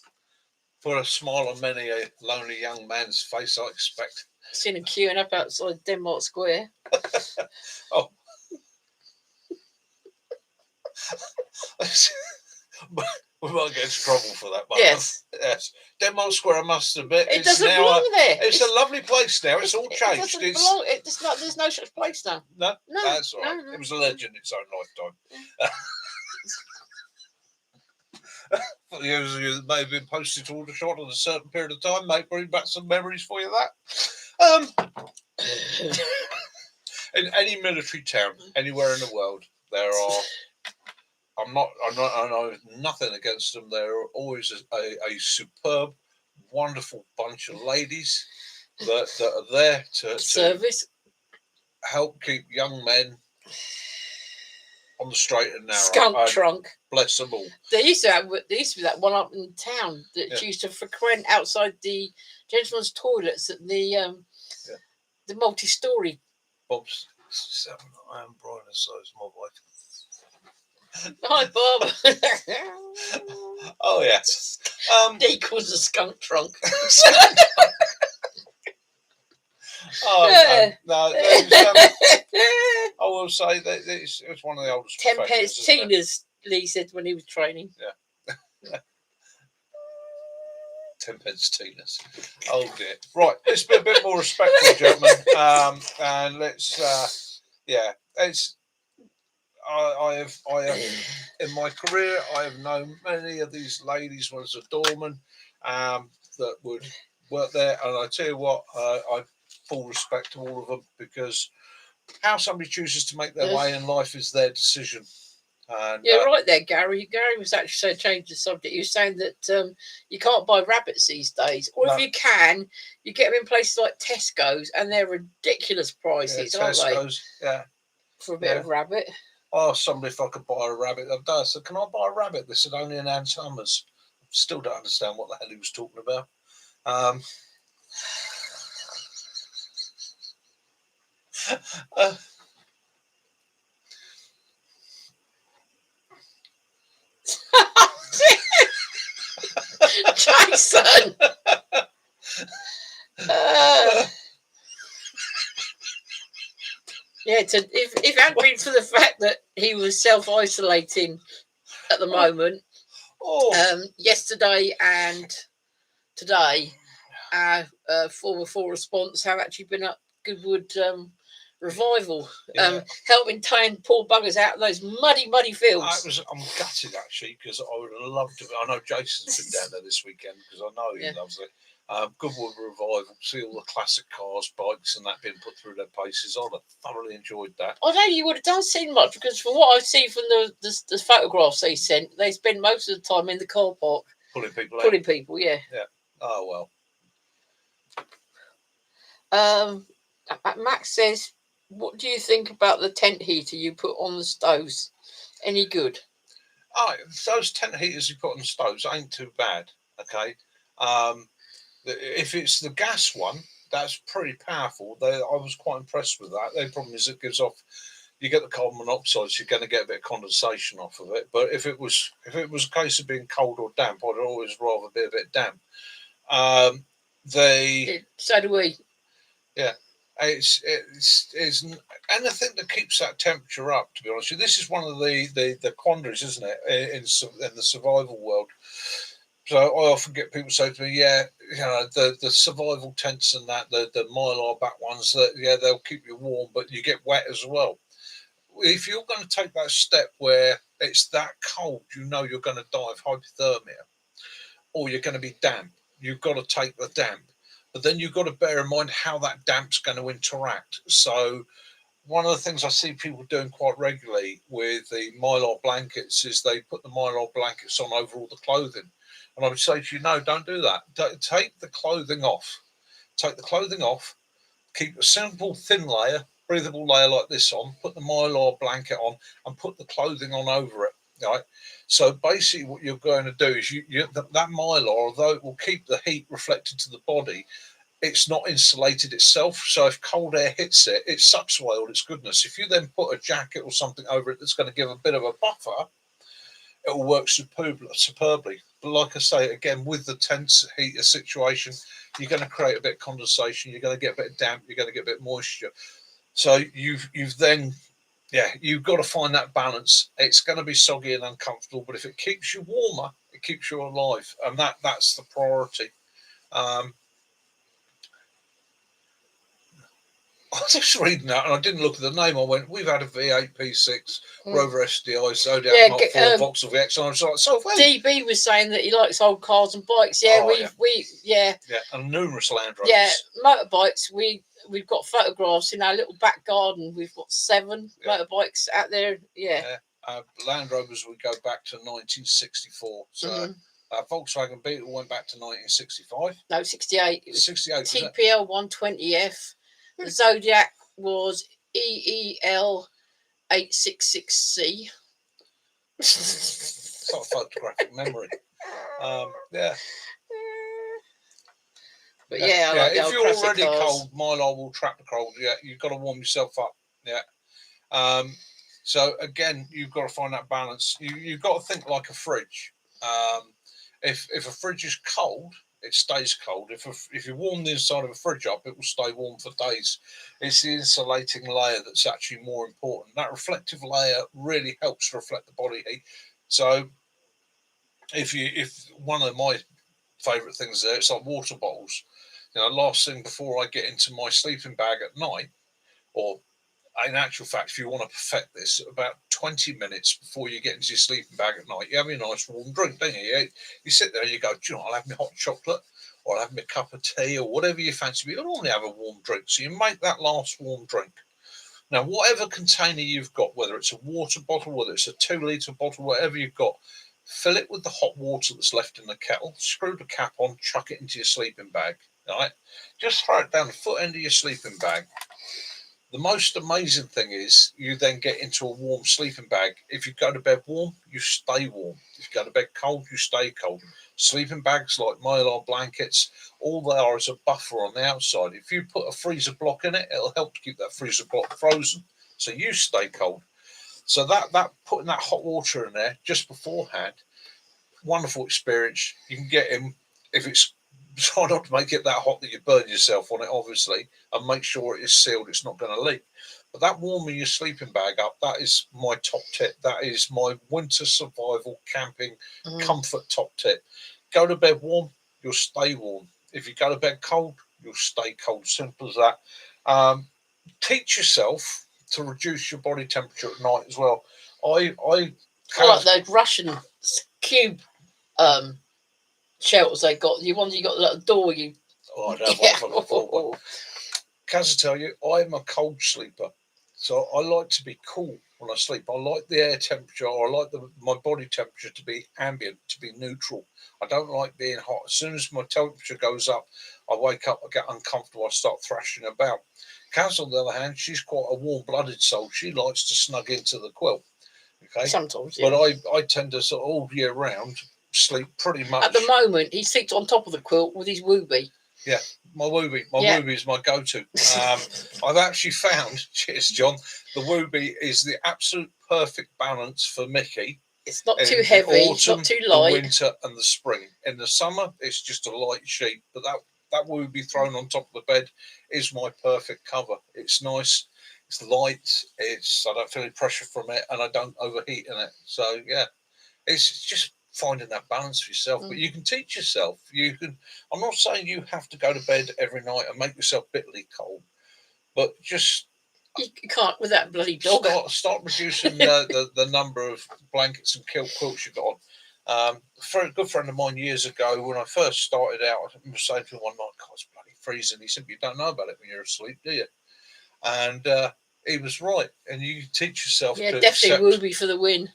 Put a smile on many a lonely young man's face, I expect. Seen them queuing up outside Denmark Square. Oh. We might get into trouble for that. Yes. Yes. Denmark Square, I must admit, It doesn't belong there. It's a lovely place now. It's all changed. It doesn't belong. There's no such place now. No, No, that's all right. no. It was a legend in its own lifetime. For those of you that may have been posted to Aldershot at a certain period of time, may bring back some memories for you of that. In any military town, anywhere in the world, there are. I know nothing against them. They're always a superb, wonderful bunch of ladies that are there to service, help keep young men on the straight and narrow. Skunk trunk. Bless them all. There used to be that one up in town that used to frequent outside the gentlemen's toilets at the multi-story. Bob's 7. I am Brian, so is my wife. Hi, Bob. Oh yes. Deke was a skunk trunk. No, I will say that it's one of the oldest. 10 pence Tina's, Lee said when he was training. Yeah. 10 pence Tina's. Oh dear. Right, let's be a bit more respectful, gentlemen. And let's it's. I have in my career I have known many of these ladies as a doorman that would work there, and I tell you what, I full respect to all of them, because how somebody chooses to make their way in life is their decision. And, right there, Gary. Gary was actually changing the subject. He was saying that you can't buy rabbits these days, or if you can, you get them in places like Tesco's, and they're ridiculous prices, aren't they? Yeah, for a bit of rabbit. Oh, somebody, if I could buy a rabbit, I said, can I buy a rabbit? They said, only in Ann Summers. Still don't understand what the hell he was talking about. Jason! Yeah, if it hadn't been for the fact that he was self-isolating at the moment, yesterday and today, our 4x4 response have actually been at Goodwood Revival, helping towing poor buggers out of those muddy fields. I'm gutted actually, because I would have loved to. I know Jason's been down there this weekend, because I know he loves it. Goodwood Revival, see all the classic cars, bikes, and that being put through their paces. I'd have thoroughly enjoyed that. I know you would have done seen much, because from what I've seen from the photographs they sent, they spend most of the time in the car park pulling people out. Pulling people, yeah. Yeah. Oh well. Max says, what do you think about the tent heater you put on the stoves? Any good? Oh, those tent heaters you put on the stoves ain't too bad. Okay. If it's the gas one, that's pretty powerful. I was quite impressed with that. The problem is it gives off. You get the carbon monoxide, so you're going to get a bit of condensation off of it. But if it was a case of being cold or damp, I'd always rather be a bit damp. So do we. Yeah. It's anything that keeps that temperature up. To be honest with you, this is one of the quandaries, isn't it, in the survival world. So I often get people say to me, the survival tents and that, the Mylar back ones, they'll keep you warm, but you get wet as well. If you're going to take that step where it's that cold, you know you're going to die of hypothermia, or you're going to be damp, you've got to take the damp. But then you've got to bear in mind how that damp's going to interact. So one of the things I see people doing quite regularly with the Mylar blankets is they put the Mylar blankets on over all the clothing. And I would say to you, no, don't do that. Take the clothing off. Take the clothing off. Keep a simple, thin layer, breathable layer like this on. Put the mylar blanket on, and put the clothing on over it. Right. So basically, what you're going to do is that mylar, although it will keep the heat reflected to the body, it's not insulated itself. So if cold air hits it, it sucks away all its goodness. If you then put a jacket or something over it that's going to give a bit of a buffer, it will work superbly. But like I say, again, with the tense heater situation, you're going to create a bit of condensation. You're going to get a bit of damp. You're going to get a bit of moisture. So you've then, you've got to find that balance. It's going to be soggy and uncomfortable, but if it keeps you warmer, it keeps you alive, and that's the priority. I was just reading that, and I didn't look at the name. I went, "We've had a V8 P6 Rover SDI Zodiac Mark 4 Vauxhall VX," and I was like, "So well." DB was saying that he likes old cars and bikes. Yeah, and numerous Land Rovers. Yeah, motorbikes. We've got photographs in our little back garden. We've got 7 motorbikes out there. Yeah. Land Rovers would go back to 1964. So Volkswagen Beetle went back to 1965. No, 68. It was 68. TPL 120F. The Zodiac was EEL 866C. It's not a photographic memory. Yeah. But yeah, like if you're already cars. cold, mylar will trap the cold. Yeah, you've got to warm yourself up. Yeah. So again, you've got to find that balance. You've got to think like a fridge. If a fridge is cold, it stays cold. If you warm the inside of a fridge up, it will stay warm for days. It's the insulating layer that's actually more important. That reflective layer really helps reflect the body heat. So if one of my favourite things there, it's like water bottles. Last thing before I get into my sleeping bag at night, or in actual fact, if you want to perfect this, about 20 minutes before you get into your sleeping bag at night, you have your nice warm drink, don't you? You sit there and you go, do you know, I'll have my hot chocolate, or I'll have my cup of tea, or whatever you fancy. But you normally have a warm drink, so you make that last warm drink. Now, whatever container you've got, whether it's a water bottle, whether it's a 2-litre bottle, whatever you've got, fill it with the hot water that's left in the kettle, screw the cap on, chuck it into your sleeping bag. Right? Just throw it down the foot end of your sleeping bag. The most amazing thing is you then get into a warm sleeping bag. If you go to bed warm, you stay warm. If you go to bed cold, you stay cold. Sleeping bags like mylar blankets, all they are is a buffer on the outside. If you put a freezer block in it, it'll help to keep that freezer block frozen, so you stay cold. So that putting that hot water in there just beforehand, wonderful experience. You can get in, if it's, try not to make it that hot that you burn yourself on it, obviously, and make sure it is sealed, it's not going to leak. But that warming your sleeping bag up, that is my top tip. That is my winter survival camping comfort top tip. Go to bed warm, you'll stay warm. If you go to bed cold, you'll stay cold. Simple as that. Teach yourself to reduce your body temperature at night as well. I like those Russian cube shelters they got. You got the little door. I don't know. Kaz, I tell you, I'm a cold sleeper, so I like to be cool when I sleep. I like the air temperature, or I like my body temperature to be ambient, to be neutral. I don't like being hot. As soon as my temperature goes up, I wake up, I get uncomfortable, I start thrashing about. Kaz, on the other hand, she's quite a warm-blooded soul. She likes to snug into the quilt. Okay, sometimes, yeah. But I tend to sort of all year round sleep pretty much. At the moment, he sits on top of the quilt with his Wooby. Yeah, my Wooby. Wooby is my go-to. I've actually found, cheers, John, the Wooby is the absolute perfect balance for Mickey. It's not too heavy, it's not too light. The winter and the spring. In the summer, it's just a light sheet, but that Wooby thrown on top of the bed is my perfect cover. It's nice, it's light, I don't feel any pressure from it, and I don't overheat in it. So yeah, it's just finding that balance for yourself. But you can teach yourself. I'm not saying you have to go to bed every night and make yourself bitterly cold, but just you can't with that bloody dog. Start reducing the number of blankets and quilts you've got on. A good friend of mine years ago, when I first started out, I remember saying to him one night, "God, it's bloody freezing." He said, "You don't know about it when you're asleep, do you?" And he was right. And you teach yourself to definitely Wooby for the win.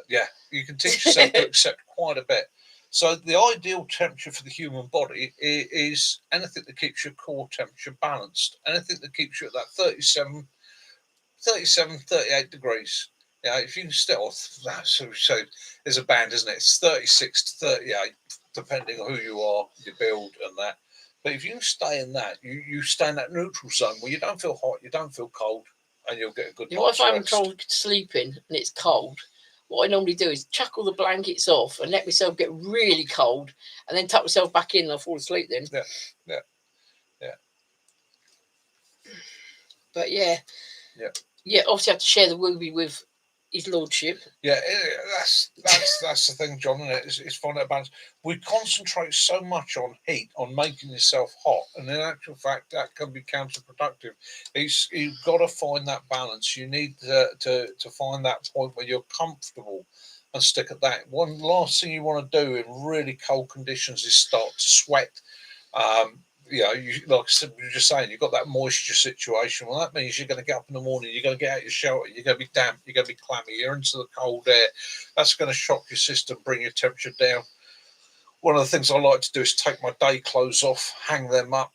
Yeah, you can teach yourself to accept quite a bit. So the ideal temperature for the human body is anything that keeps your core temperature balanced, anything that keeps you at that 38 degrees. Yeah, if you can stay off, so there's a band, isn't it? It's 36 to 38, depending on who you are, your build, and that. But if you can stay in that, you stay in that neutral zone where you don't feel hot, you don't feel cold, and you'll get a good What night's if I'm rest. cold sleeping and it's cold? What I normally do is chuck all the blankets off and let myself get really cold, and then tuck myself back in and I'll fall asleep then. Yeah. But yeah, obviously I have to share the wooby with his lordship. Yeah, that's the thing, John. Isn't it? It's finding a balance. We concentrate so much on heat, on making yourself hot, and in actual fact, that can be counterproductive. You've got to find that balance. You need to find that point where you're comfortable and stick at that. One last thing you want to do in really cold conditions is start to sweat. Like you're just saying, you've got that moisture situation. Well, that means you're going to get up in the morning, you're going to get out your shelter, you're going to be damp, you're going to be clammy, you're into the cold air. That's going to shock your system, bring your temperature down. One of the things I like to do is take my day clothes off, hang them up,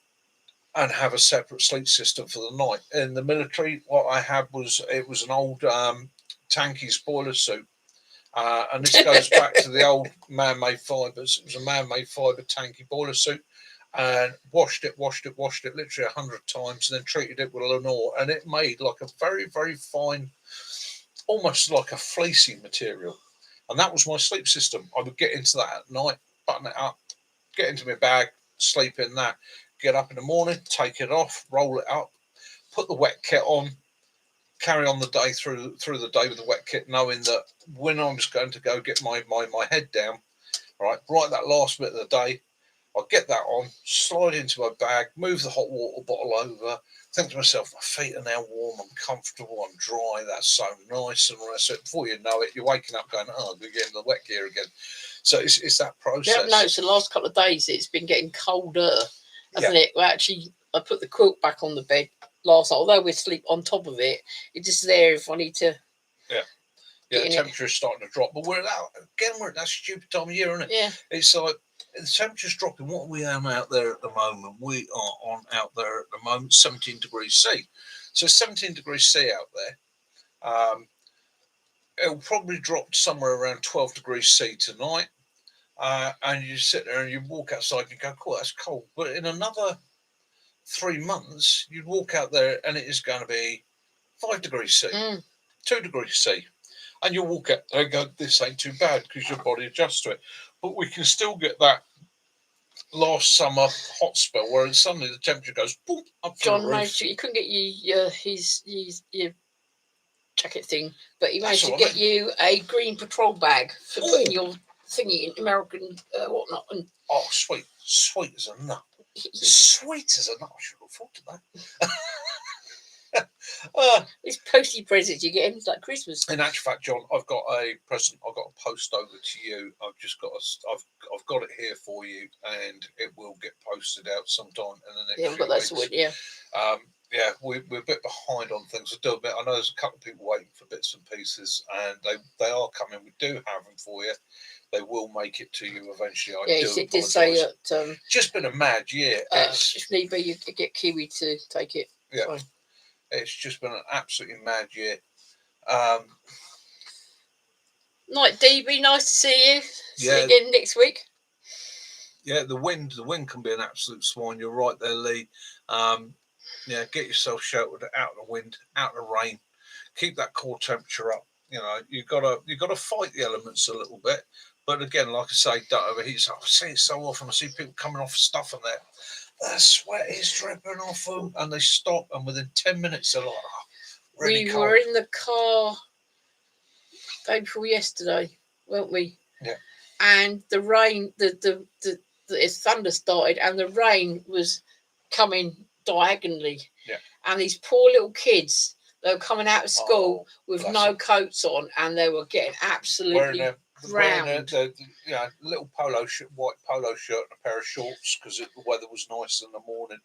and have a separate sleep system for the night. In the military, what I had was an old Tankies boiler suit. And this goes back to the old man-made fibres. It was a man-made fibre tanky boiler suit. And washed it literally 100 times, and then treated it with Lenore, and it made like a very, very fine, almost like a fleecy material. And that was my sleep system. I would get into that at night, button it up, get into my bag, sleep in that, get up in the morning, take it off, roll it up, put the wet kit on, carry on the day through the day with the wet kit, knowing that when I was going to go get my head down, right that last bit of the day, I'll get that on, slide into my bag, move the hot water bottle over, think to myself, my feet are now warm, I'm comfortable, I'm dry, that's so nice. And so before you know it, you're waking up going, oh, we're getting the wet gear again. So it's that process. Yeah, no, so the last couple of days it's been getting colder, hasn't it? Well, actually, I put the quilt back on the bed last night, although we're asleep on top of it. It's just there if I need to. Yeah, the temperature is starting to drop. But we're at that stupid time of year, isn't it? Yeah. It's like the temperature's dropping. What are we out there at the moment? We are out there at the moment, 17 degrees C. So 17 degrees C out there. It'll probably drop somewhere around 12 degrees C tonight. And you sit there and you walk outside and you go, cool, that's cold. But in another 3 months, you'd walk out there and it is going to be 5 degrees C, 2 degrees C. And you'll walk out there and go, this ain't too bad, because your body adjusts to it. But we can still get that last summer hot spell where suddenly the temperature goes boom, up to the roof. Managed to, you couldn't get your jacket thing, but he managed to get you a green patrol bag for putting your thingy in American whatnot. And sweet as a nut. Sweet as a nut. I should look forward to that. It's posty presents you get. It's like Christmas. In actual fact, John, I've got a present. I've got a post over to you. I've got it here for you, and it will get posted out sometime in the next. Yeah, we've got that sorted. Yeah. We're a bit behind on things. I know there's a couple of people waiting for bits and pieces, and they are coming. We do have them for you. They will make it to you eventually. It did say that. Just been a mad year. If need be, you get Kiwi to take it. Yeah. Fine. It's just been an absolutely mad year. Night, DB. Nice to see you. See you again next week. Yeah, the wind can be an absolute swine. You're right there, Lee. Get yourself sheltered out of the wind, out of the rain. Keep that core temperature up. You know, you've got to fight the elements a little bit. But again, like I say, don't overheat. I see it so often. I see people coming off stuff and their sweat is dripping off them, and they stop, and within 10 minutes they're like, really cold. We were in the car day before yesterday, weren't we? Yeah. And the rain, the thunder started, and the rain was coming diagonally. Yeah. And these poor little kids, they were coming out of school with no coats on, and they were getting absolutely drowned. A little white polo shirt and a pair of shorts because the weather was nice in the morning.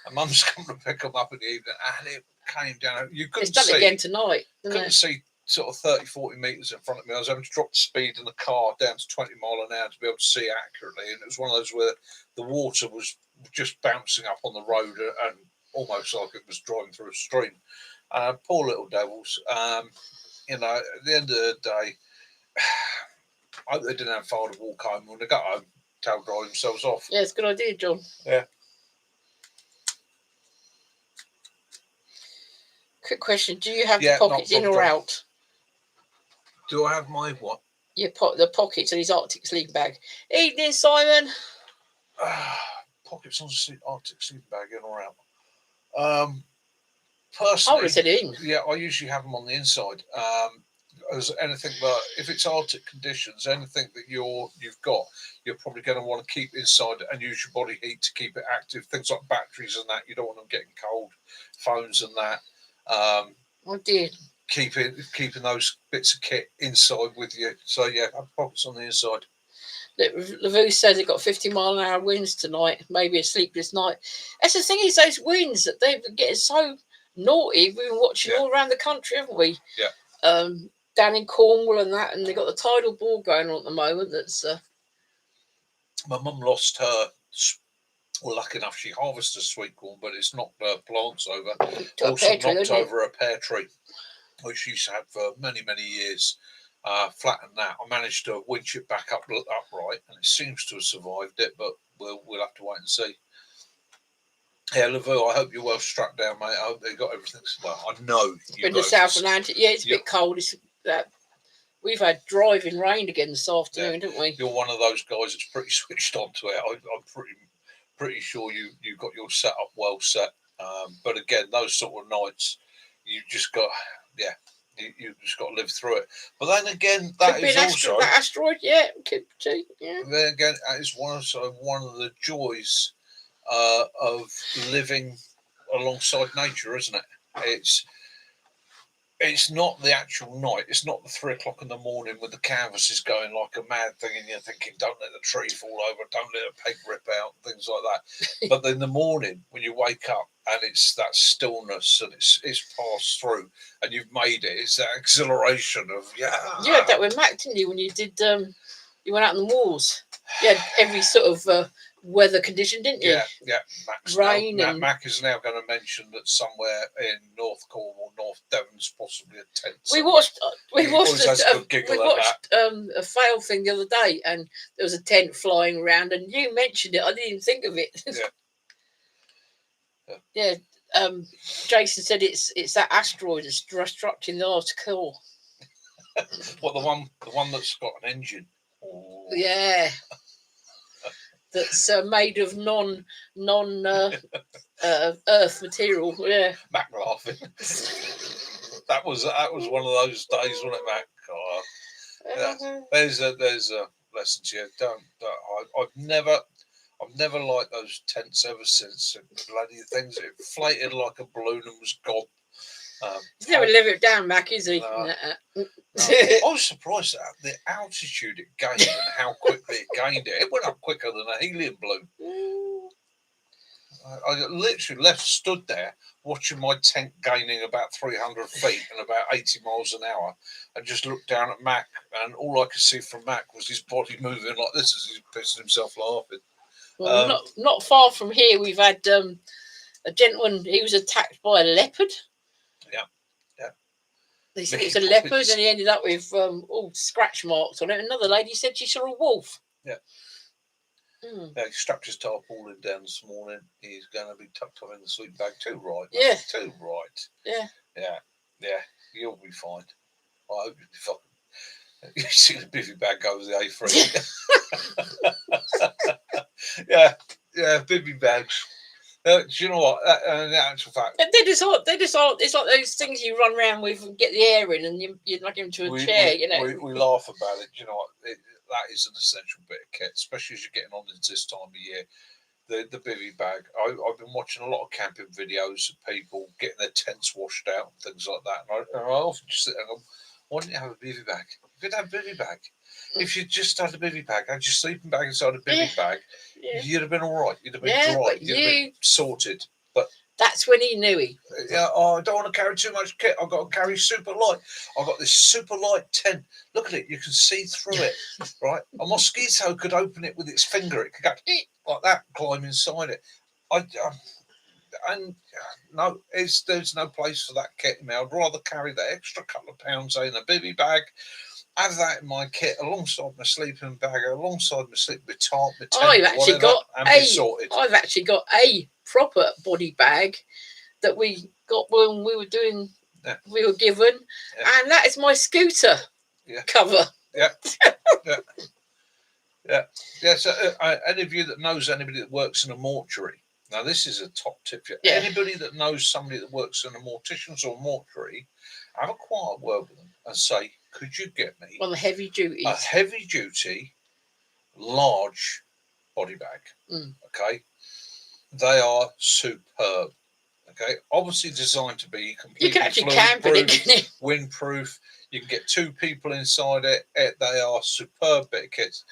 And Mum's come to pick them up in the evening, and it came down. You couldn't see. It's done again tonight. Couldn't see sort of 30, 40 metres in front of me. I was having to drop the speed in the car down to 20 mile an hour to be able to see accurately. And it was one of those where the water was just bouncing up on the road and almost like it was driving through a stream. Poor little devils. You know, at the end of the day, I hope they didn't have far to walk home. When they got home, tail drive themselves off. Yeah, it's a good idea, John. Yeah. Quick question: do you have Yeah, the pockets not a in or problem. out? Do I have my what? The pockets of his Arctic sleeping bag. Evening, Simon. Pockets on the Arctic sleeping bag, in or out? I would Personally, have said in. yeah, I usually have them on the inside. As anything, but if it's Arctic conditions, anything that you've got, you're probably going to want to keep inside and use your body heat to keep it active. Things like batteries and that, you don't want them getting cold. Phones and that. Oh dear. Keeping those bits of kit inside with you. So yeah, have pockets on the inside. Lavu says it got 50-mile-an-hour winds tonight. Maybe a sleepless night. That's the thing, is those winds that they've been getting so naughty. We've been watching all around the country, haven't we? Yeah. Down in Cornwall and that, and they've got the tidal ball going on at the moment. That's my mum lost her. Well, lucky enough, she harvested sweet corn, but it's knocked her plants over. Also knocked over a pear tree, which she used to have for many, many years. Flattened that. I managed to winch it back upright, and it seems to have survived it, but we'll have to wait and see. Yeah, Lavu, I hope you're well struck down, mate. I hope they got everything. Well, I know you've in the South Atlantic. Yeah, it's a bit cold. It's we've had driving rain again this afternoon, didn't we? You're one of those guys that's pretty switched on to it. I'm pretty sure you got your setup well set. But again, those sort of nights, you just got you just got to live through it. But then again, that is also that asteroid. Yeah, could be. Yeah. Then again, that is one of the joys of living alongside nature, isn't it? It's not the actual night. It's not the 3 o'clock in the morning with the canvases going like a mad thing, and you're thinking, "Don't let the tree fall over, don't let a peg rip out," things like that. But in the morning, when you wake up and it's that stillness and it's passed through and you've made it, it's that exhilaration of You had that with Mac, didn't you? When you did, you went out on the moors. You had every sort of weather condition, didn't you? Yeah. Mac is now going to mention that somewhere in North Cornwall, North Devon's possibly a tent. We watched a fail thing the other day, and there was a tent flying around, and you mentioned it. I didn't even think of it. Yeah. Jason said it's that asteroid that's destructing the Arctic core. What, the one that's got an engine? Oh. Yeah. That's made of non Earth material. Yeah. Mac laughing. that was one of those days, wasn't it, Mac? There's a lesson to you. I've never liked those tents ever since. Bloody things, it inflated like a balloon and was gone. He's never lived it down, Mac, is he? No. I was surprised at the altitude it gained and how quickly it gained it. It went up quicker than a helium balloon. I literally stood there watching my tent gaining about 300 feet and about 80 miles an hour, and just looked down at Mac, and all I could see from Mac was his body moving like this as he's pissing himself laughing. Well, not far from here, we've had a gentleman. He was attacked by a leopard. Yeah. They said it was a leopard, and he ended up with all scratch marks on it. Another lady said she saw a wolf. Yeah. Yeah, he strapped his tarpaulin down this morning. He's going to be tucked up in the sleep bag too, right? Yeah. Too right. Yeah. You'll be fine. I hope you'll be fine. You see the bivvy bag go with the A3. Yeah, bivvy bags. Do you know what? In actual fact, they just are. It's like those things you run around with and get the air in, and you knock into a chair. We laugh about it. Do you know what? That is an essential bit of kit, especially as you're getting on into this time of year. The bivvy bag. I've been watching a lot of camping videos of people getting their tents washed out and things like that. And I often just sit there and go, "Why didn't you have a bivvy bag? If you'd have a bivvy bag, if you just had a bivvy bag, had your sleeping bag inside a bivvy bag, you'd have been all right. You'd have been dry. You'd have been sorted. But That's when he knew he. Yeah, oh, I don't want to carry too much kit. I've got to carry super light. I've got this super light tent. Look at it. You can see through it, right? A mosquito could open it with its finger. It could go like that, climb inside it. No, there's no place for that kit in me. I'd rather carry that extra couple of pounds in a bivvy bag, have that in my kit alongside my sleeping bag, alongside my tarp, my tent, I've actually whatever, got and be sorted. I've actually got a proper body bag that we got when we were doing. Yeah. We were given, and that is my scooter cover. Yeah. Yeah. So any of you that knows anybody that works in a mortuary, now this is a top tip for you. Anybody that knows somebody that works in a mortician's or mortuary, have a quiet word with them and say, could you get me on the heavy duties, a heavy duty, large body bag? Okay, they are superb. Okay, obviously designed to be completely you can actually camp in it, windproof. You can get 2 people inside it. They are superb bit of kits.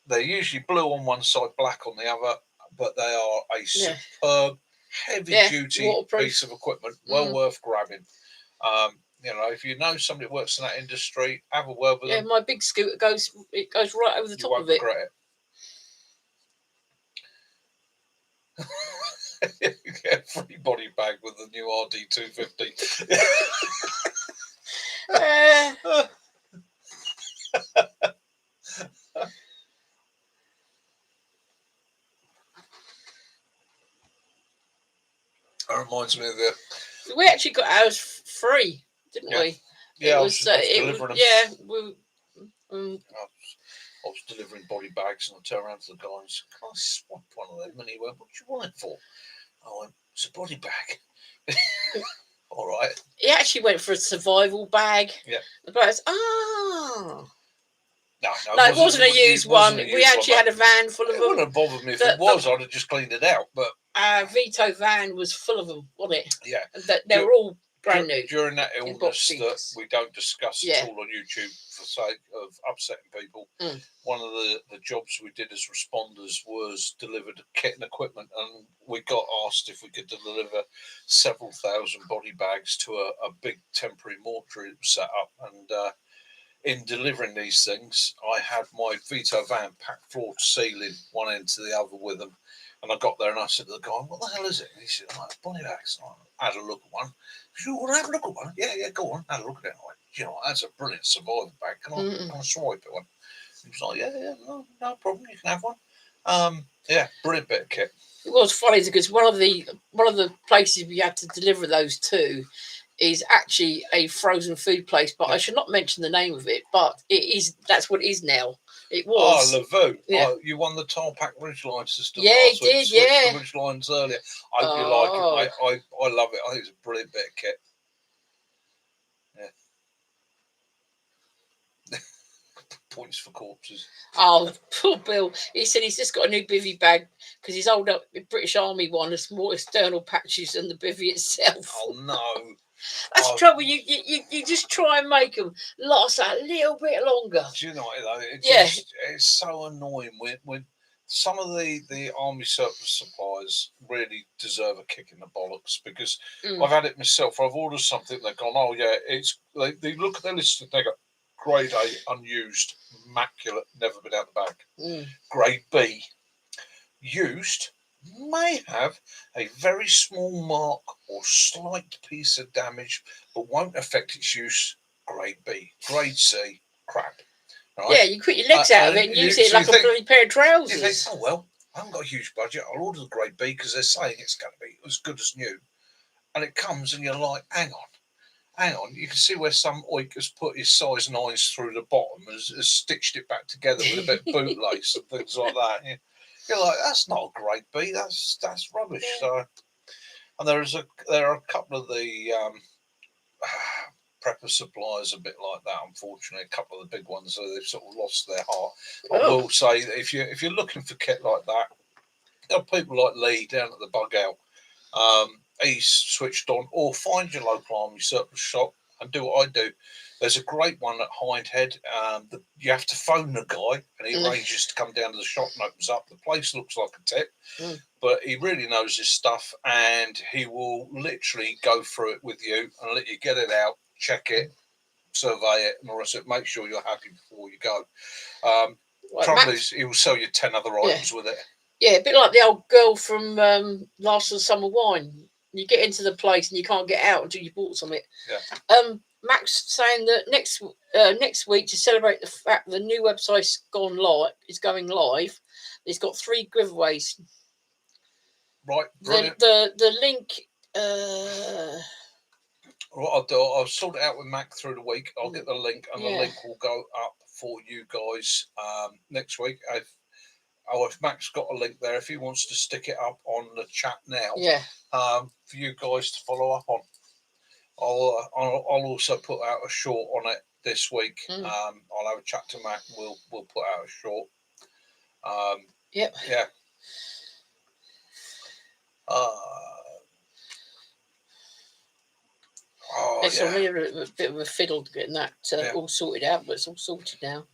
They're usually blue on one side, black on the other, but they are a superb, heavy-duty piece of equipment, well worth grabbing. If you know somebody that works in that industry, have a word with them. My big scooter goes right over the top of it. You won't regret it. You get a free body bag with the new RD250. That reminds me of the. We actually got ours free, didn't we? Yeah, I was delivering them. I was delivering body bags, and I turned around to the guy and said, "Can I swap one of them?" And he went, "What do you want it for?" I went, "It's a body bag." All right. He actually went for a survival bag. Yeah. The guy's, No, it wasn't a used one. We actually had a van full of them. It wouldn't have bothered me if it was. I'd have just cleaned it out. But our Vito van was full of them, wasn't it? Yeah. They were all brand new. During that illness that we don't discuss at all on YouTube for sake of upsetting people, one of the jobs we did as responders was delivered kit and equipment, and we got asked if we could deliver several thousand body bags to a big temporary mortuary that was set up. And in delivering these things, I had my Vito van packed floor to ceiling, one end to the other with them. And I got there and I said to the guy, "What the hell is it?" And he said, "Body bags." I had a look at one. He said, "You want to have a look at one?" Yeah, go on. I had a look at it. I went, "That's a brilliant survival bag. Can I swipe it one?" He was like, "Yeah, no problem. You can have one." Brilliant bit of kit. It was funny because one of the places we had to deliver those to is actually a frozen food place, but I should not mention the name of it. But that's what it is now. It was. Lavu. Yeah. You won the Tarpac Ridgeline system. Yeah, it did. Yeah. The Ridgelines earlier. I hope you like it, mate. I love it. I think it's a brilliant bit of kit. Yeah. Points for corpses. Oh, poor Bill. He said he's just got a new bivvy bag because his old British Army one has more external patches than the bivvy itself. Oh no. That's the trouble. You just try and make them last a little bit longer. Do you know though? It's so annoying when some of the army surplus suppliers really deserve a kick in the bollocks, because I've had it myself. I've ordered something, they've gone, "Oh yeah, they look at their list and they go, grade A, unused, immaculate, never been out the bag. Grade B, used, may have a very small mark or slight piece of damage, but won't affect its use. Grade B. Grade C, crap." Right? Yeah, you put your legs out of it and use it like a bloody pair of trousers. You think, "Oh well, I haven't got a huge budget. I'll order the grade B because they're saying it's going to be as good as new." And it comes and you're like, hang on. You can see where some oik has put his size 9s through the bottom, has stitched it back together with a bit of bootlace and things like that. You're like, that's not a grade B. That's rubbish. Yeah. So, and there are a couple of the prepper suppliers a bit like that. Unfortunately, a couple of the big ones, they've sort of lost their heart. I will say that if you're looking for kit like that, there are people like Lee down at the Bug Out. He's switched on, or find your local army surplus shop and do what I do. There's a great one at Hindhead. You have to phone the guy, and he arranges to come down to the shop and opens up. The place looks like a tip, but he really knows his stuff, and he will literally go through it with you and let you get it out, check it, survey it, and all that. Make sure you're happy before you go. Trouble is, he will sell you 10 other items with it. Yeah, a bit like the old girl from Last of the Summer Wine. You get into the place and you can't get out until you bought something. Yeah. Max saying that next week, to celebrate the fact the new website's going live, it's got 3 giveaways. Right, brilliant. The link. What I'll do, I'll sort it out with Mac through the week. I'll get the link, and the link will go up for you guys next week. If Mac's got a link there, if he wants to stick it up on the chat now, for you guys to follow up on. I'll also put out a short on it this week. I'll have a chat to Mac. And we'll put out a short. Yeah. It's a bit of a fiddle getting that all sorted out, but it's all sorted now.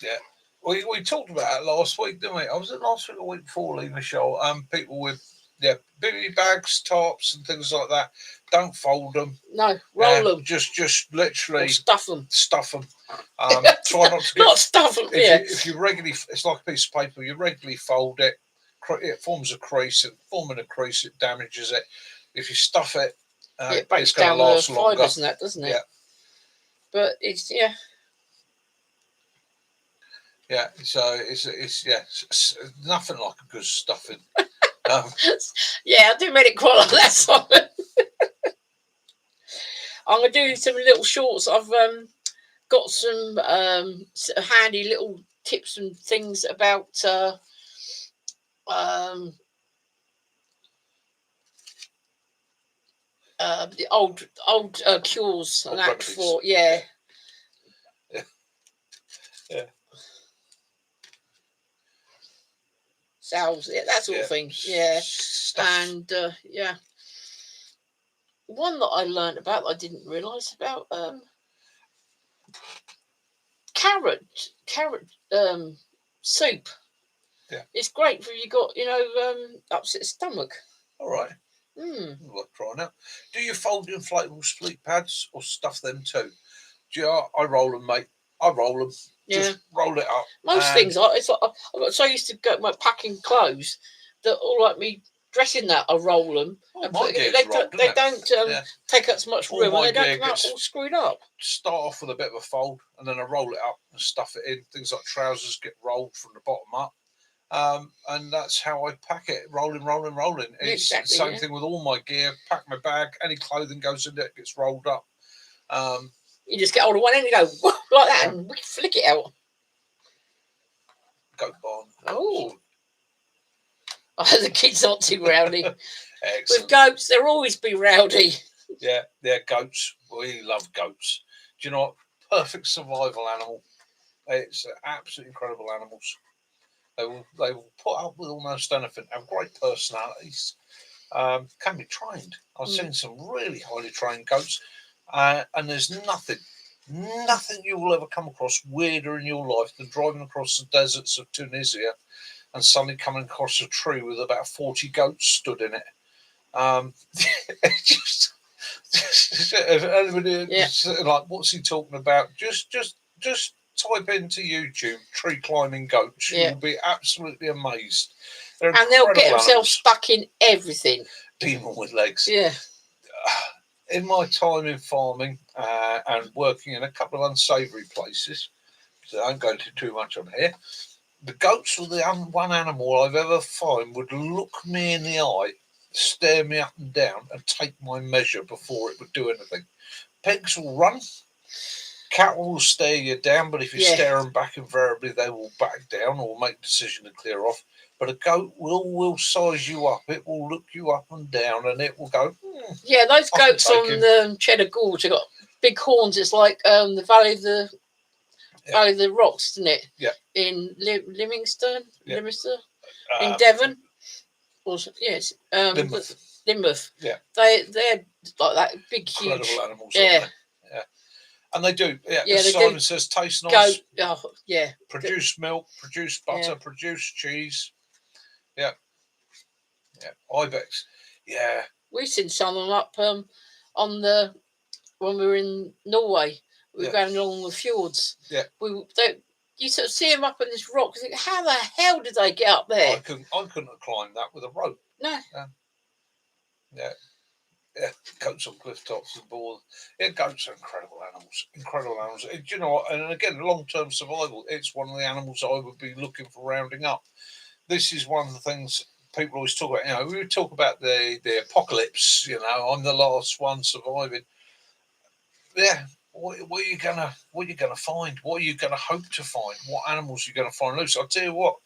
Yeah. We talked about it last week, didn't we? Was it last week or week before, Lee Michelle? People with booty bags, tops, and things like that. Don't fold them. No, roll them. Just literally stuff them. Try not to get. Not stuff them. If you regularly, it's like a piece of paper. You regularly fold it. It forms a crease. Forming a crease, it damages it. If you stuff it, it breaks it's going to last longer. Fibers and that, doesn't it? Yeah. But it's Yeah, so it's nothing like a good stuffing. I do make it quite like that, Simon. I'm gonna do some little shorts. I've got some handy little tips and things about the old cures and that for salves, that sort of thing. And one that I learned about that I didn't realise about carrot soup. Yeah, it's great for you got upset stomach. All right. We'll try now. Do you fold inflatable sleep pads or stuff them too? I roll them, mate. I roll them. Just roll it up. Most things, it's like I got so used to go packing clothes that all like me dressing that, I roll them. They don't take up so much room, and they don't come out all screwed up. Start off with a bit of a fold, and then I roll it up and stuff it in. Things like trousers get rolled from the bottom up. And that's how I pack it, rolling. It's the same thing with all my gear. Pack my bag, any clothing goes in there, it gets rolled up. You just get hold of one end and go like that, and we flick it out. Goat barn. Oh, the kids aren't too rowdy. Excellent. With goats, they'll always be rowdy. Yeah, they're goats. We love goats. Do you know what? Perfect survival animal. It's absolutely incredible animals. They will put up with almost anything. Have great personalities. Can be trained. I've seen some really highly trained goats, and there's nothing you will ever come across weirder in your life than driving across the deserts of Tunisia and suddenly coming across a tree with about 40 goats stood in it. Just anybody like, what's he talking about? Just type into YouTube tree climbing goats. You'll be absolutely amazed. And they'll get themselves stuck in everything. Demon with legs. Yeah. In my time in farming and working in a couple of unsavoury places, so I don't go into too much on here, the goats were the one animal I've ever found would look me in the eye, stare me up and down, and take my measure before it would do anything. Pigs will run. Cattle will stare you down, but if you stare them back, invariably they will back down or make a decision to clear off. But a goat will size you up. It will look you up and down, and it will go. Yeah, those goats on the Cheddar Gorge have got big horns. It's like the Valley of the Rocks, isn't it? Yeah. In Livingston, in Devon. Lynmouth. Yeah. They're like that big, incredible huge animals. Yeah. And they do. Yeah, Yeah, as they Simon do. says, taste nice. Oh, yeah. Produce milk, produce butter, Yeah. produce cheese. Yeah. Yeah. Ibex. Yeah. We've seen some of them up on the when we were in Norway. We were Yeah. going along the fjords. Yeah. You sort of see them up on this rock. You think, how the hell did they get up there? I couldn't have climbed that with a rope. No. Yeah. Yeah, goats on cliff tops and boars. Yeah, goats are incredible animals. Incredible animals. Do you know what? And again, long-term survival. It's one of the animals I would be looking for rounding up. This is one of the things people always talk about. You know, we would talk about the apocalypse. You know, I'm the last one surviving. Yeah. What are you gonna find? What are you gonna hope to find? What animals are you gonna find loose? I'll tell you what.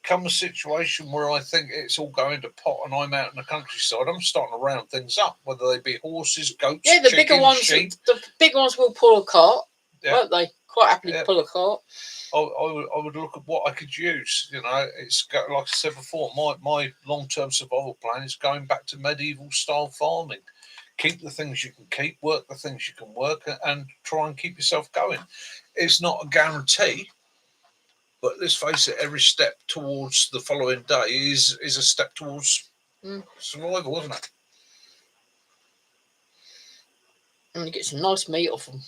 Come a situation where I think it's all going to pot and I'm out in the countryside, I'm starting to round things up, whether they be horses, goats, Yeah, the chickens, bigger ones. sheep. The bigger ones will pull a cart, won't they? Quite happily Yeah. pull a cart. I would look at what I could use. You know, it's got, like I said before, my long-term survival plan is going back to medieval style farming. Keep the things you can keep, work the things you can work, and try and keep yourself going. It's not a guarantee. But let's face it, every step towards the following day is a step towards survival, isn't it? And you get some nice meat off them.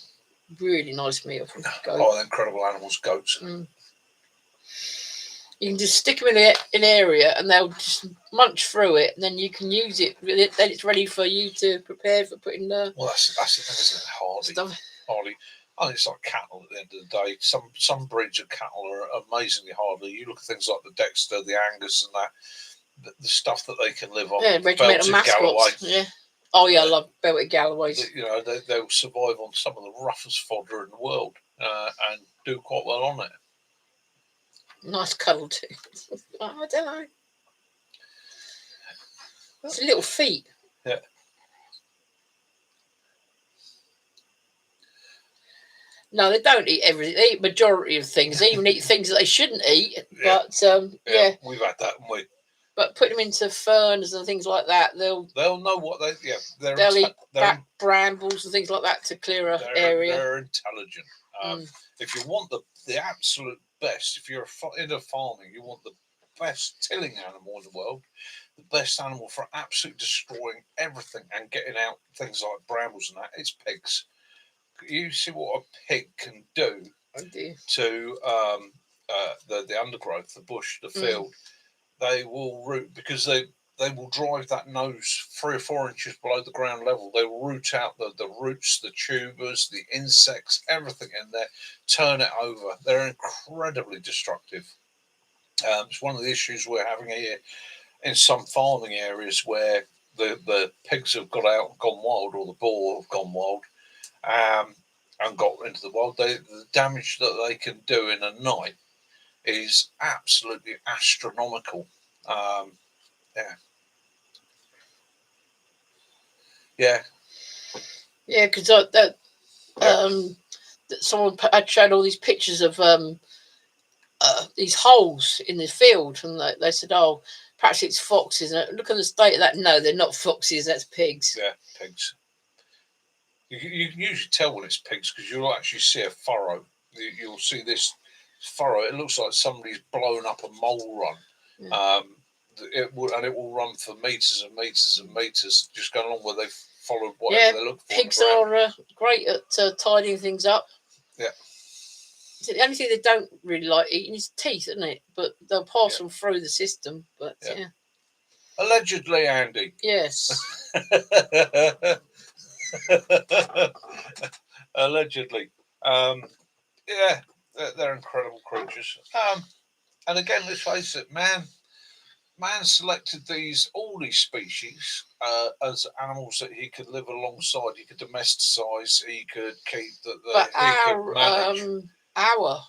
Really nice meat off them. Oh, they're incredible animals, goats. You can just stick them in an area and they'll just munch through it, and then you can use it. Then it's ready for you to prepare for putting the. Well, that's the thing, isn't it? Hardy. I think it's like cattle at the end of the day. Some breeds of cattle are amazingly hardy. You look at things like the Dexter, the Angus, and that the stuff that they can live on. Yeah, regimental mascots. Yeah. Oh yeah, I love belted Galloways. You know, they'll survive on some of the roughest fodder in the world and do quite well on it. Nice cuddle too. I don't know. It's little feet. Yeah. No, they don't eat everything. They eat majority of things. They even eat things that they shouldn't eat. Yeah. But yeah, we've had that, haven't we? But put them into ferns and things like that, they'll know what they'll eat brambles and things like that to clear an area. They're intelligent. If you want the absolute best, if you're into farming, you want the best tilling animal in the world, the best animal for absolutely destroying everything and getting out things like brambles and that, it's pigs. You see what a pig can do to the undergrowth, the bush, the field. They will root because they will drive that nose 3 or 4 inches below the ground level. They will root out the roots, the tubers, the insects, everything in there, turn it over. They're incredibly destructive. It's one of the issues we're having here in some farming areas where the pigs have got out and gone wild, or the boar have gone wild and got into the wild. The damage that they can do in a night is absolutely astronomical. Because someone had shown all these pictures of these holes in the field, and they said, "Oh, perhaps it's foxes." And look at the state of that. No, they're not foxes. That's pigs. Yeah, pigs. You can usually tell when it's pigs because you'll actually see a furrow. You'll see this furrow. It looks like somebody's blown up a mole run. Yeah. It will run for meters and meters and meters, just going along where they've followed whatever they look for. Pigs are great at tidying things up. Yeah. So the only thing they don't really like eating is teeth, isn't it? But they'll pass them through the system. But yeah. Allegedly, Andy. Yes. Allegedly. They're incredible creatures. And again, let's face it, man selected all these species as animals that he could live alongside. He could domesticize. He could keep our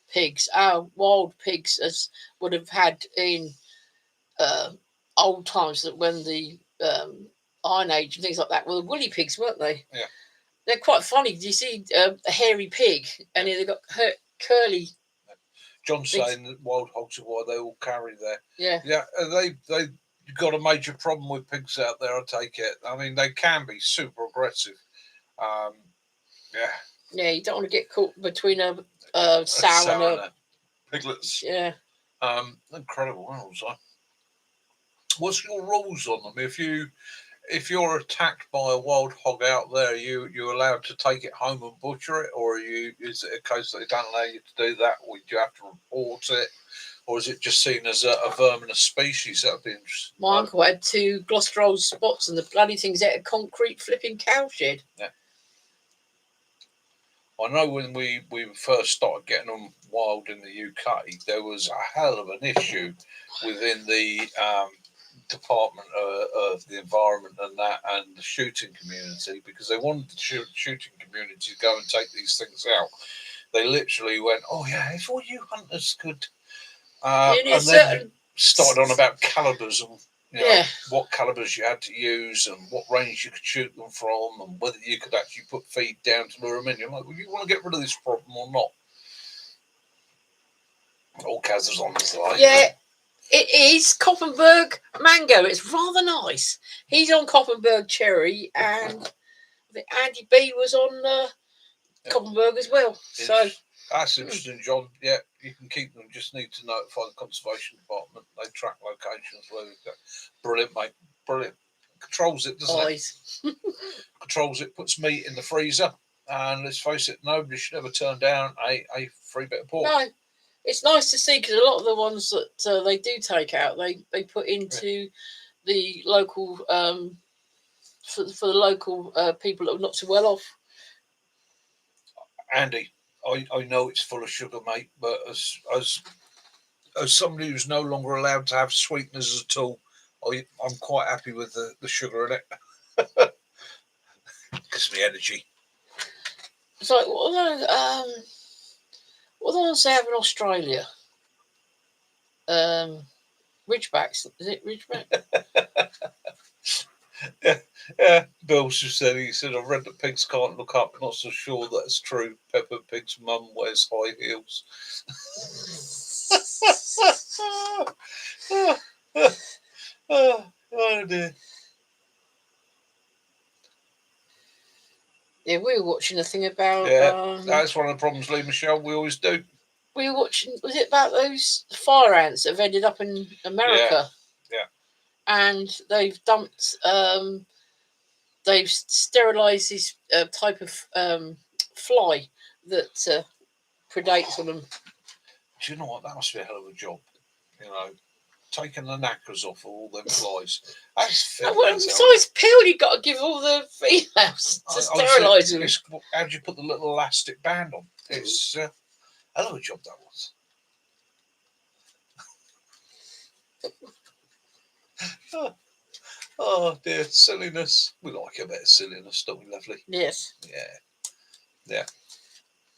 pigs, our wild pigs, as would have had in old times, that when the Iron Age and things like that, were the woolly pigs, weren't they? Yeah. They're quite funny. Do you see a hairy pig and they've got curly? John's saying that wild hogs are why they all carry there. Yeah. Yeah, they've got a major problem with pigs out there, I take it. I mean, they can be super aggressive. Yeah, you don't want to get caught between a A sow and sow a piglets. yeah. Incredible animals. What's your rules on them? If you're attacked by a wild hog out there, you allowed to take it home and butcher it, or is it a case that they don't allow you to do that, or do you have to report it, or is it just seen as a verminous species? That'd be interesting. My uncle had 2 Gloucester spots, and the bloody things ate a concrete flipping cowshed. Yeah. I know when we first started getting them wild in the UK, there was a hell of an issue within the Department of the Environment and the shooting community, because they wanted the shooting community to go and take these things out. They literally went, "Oh yeah, if all you hunters could," and then started on about calibers and what calibers you had to use and what range you could shoot them from, and whether you could actually put feed down to lure them in. You're like, well, you want to get rid of this problem or not? All Kaz is on the side. Yeah, it is Koppenberg mango. It's rather nice. He's on Koppenberg cherry, and Andy B was on Koppenberg as well. So that's interesting, John. Yeah, you can keep them. Just need to notify the conservation department. They track locations where we've got. Brilliant, mate. Brilliant. Controls it, doesn't it? Controls it. Puts meat in the freezer. And let's face it, nobody should ever turn down a free bit of pork. No, it's nice to see, because a lot of the ones that they do take out, they put into the local for the local people that are not so well off. Andy, I know it's full of sugar, mate, but as somebody who's no longer allowed to have sweeteners at all, I'm quite happy with the sugar in it. Gives me energy. It's like what are the ones they have in Australia? Ridgebacks, is it Ridgeback? Yeah. Bill just said, I've read that pigs can't look up. Not so sure that's true. Peppa Pig's mum wears high heels. Oh dear. Yeah, we were watching a thing about. Yeah, that's one of the problems, Lee Michelle. We always do. We were watching. Was it about those fire ants that have ended up in America? Yeah. And they've dumped. They've sterilised this type of fly that predates on them. Do you know what? That must be a hell of a job. Taking the knackers off all them flies. That's besides pill, you've got to give all the females to sterilise them. How do you put the little elastic band on? It's a hell of a job that was. Oh dear, silliness. We like a bit of silliness, don't we, lovely? Yes. Yeah.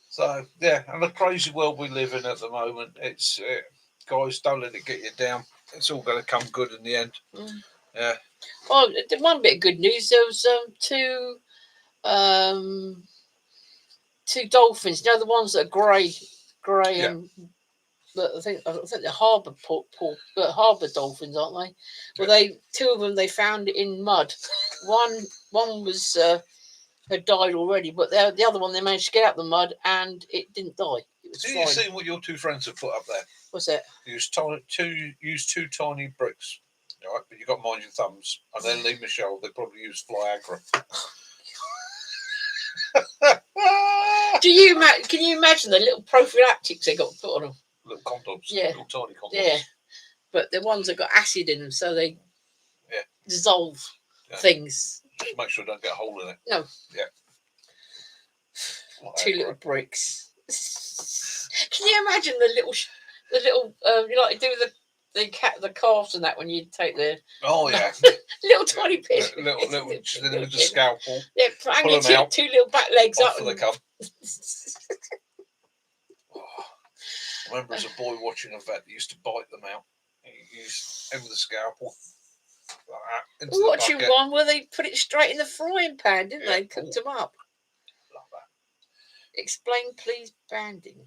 So, yeah, and the crazy world we live in at the moment, it's, guys, don't let it get you down. It's all going to come good in the end. Yeah. Oh, one bit of good news, there was two dolphins, the ones that are grey and I think they're harbour dolphins, aren't they? Well, two of them they found in mud. One was had died already, but the other one they managed to get out the mud and it didn't die. It was fine. You seen what your 2 friends have put up there? What's that? Use 2 tiny bricks, right? But you got to mind your thumbs. And then Lee Michelle, they probably use Viagra. Can you imagine the little prophylactics they got put on them? Little condoms, little tiny condoms. Yeah, but the ones that got acid in them, so they dissolve things. Just make sure I don't get a hole in it. No. Yeah. 2 little bricks. Can you imagine the little you like to do the calves and that when you take the little tiny piece, little with the scalpel. Yeah, hang your 2 little back legs off up. They come. I remember as a boy watching a vet that used to bite them out. He used him with a scalpel. Like that, watching one where they put it straight in the frying pan, didn't they? Cooked them up. Love that. Explain, please, banding.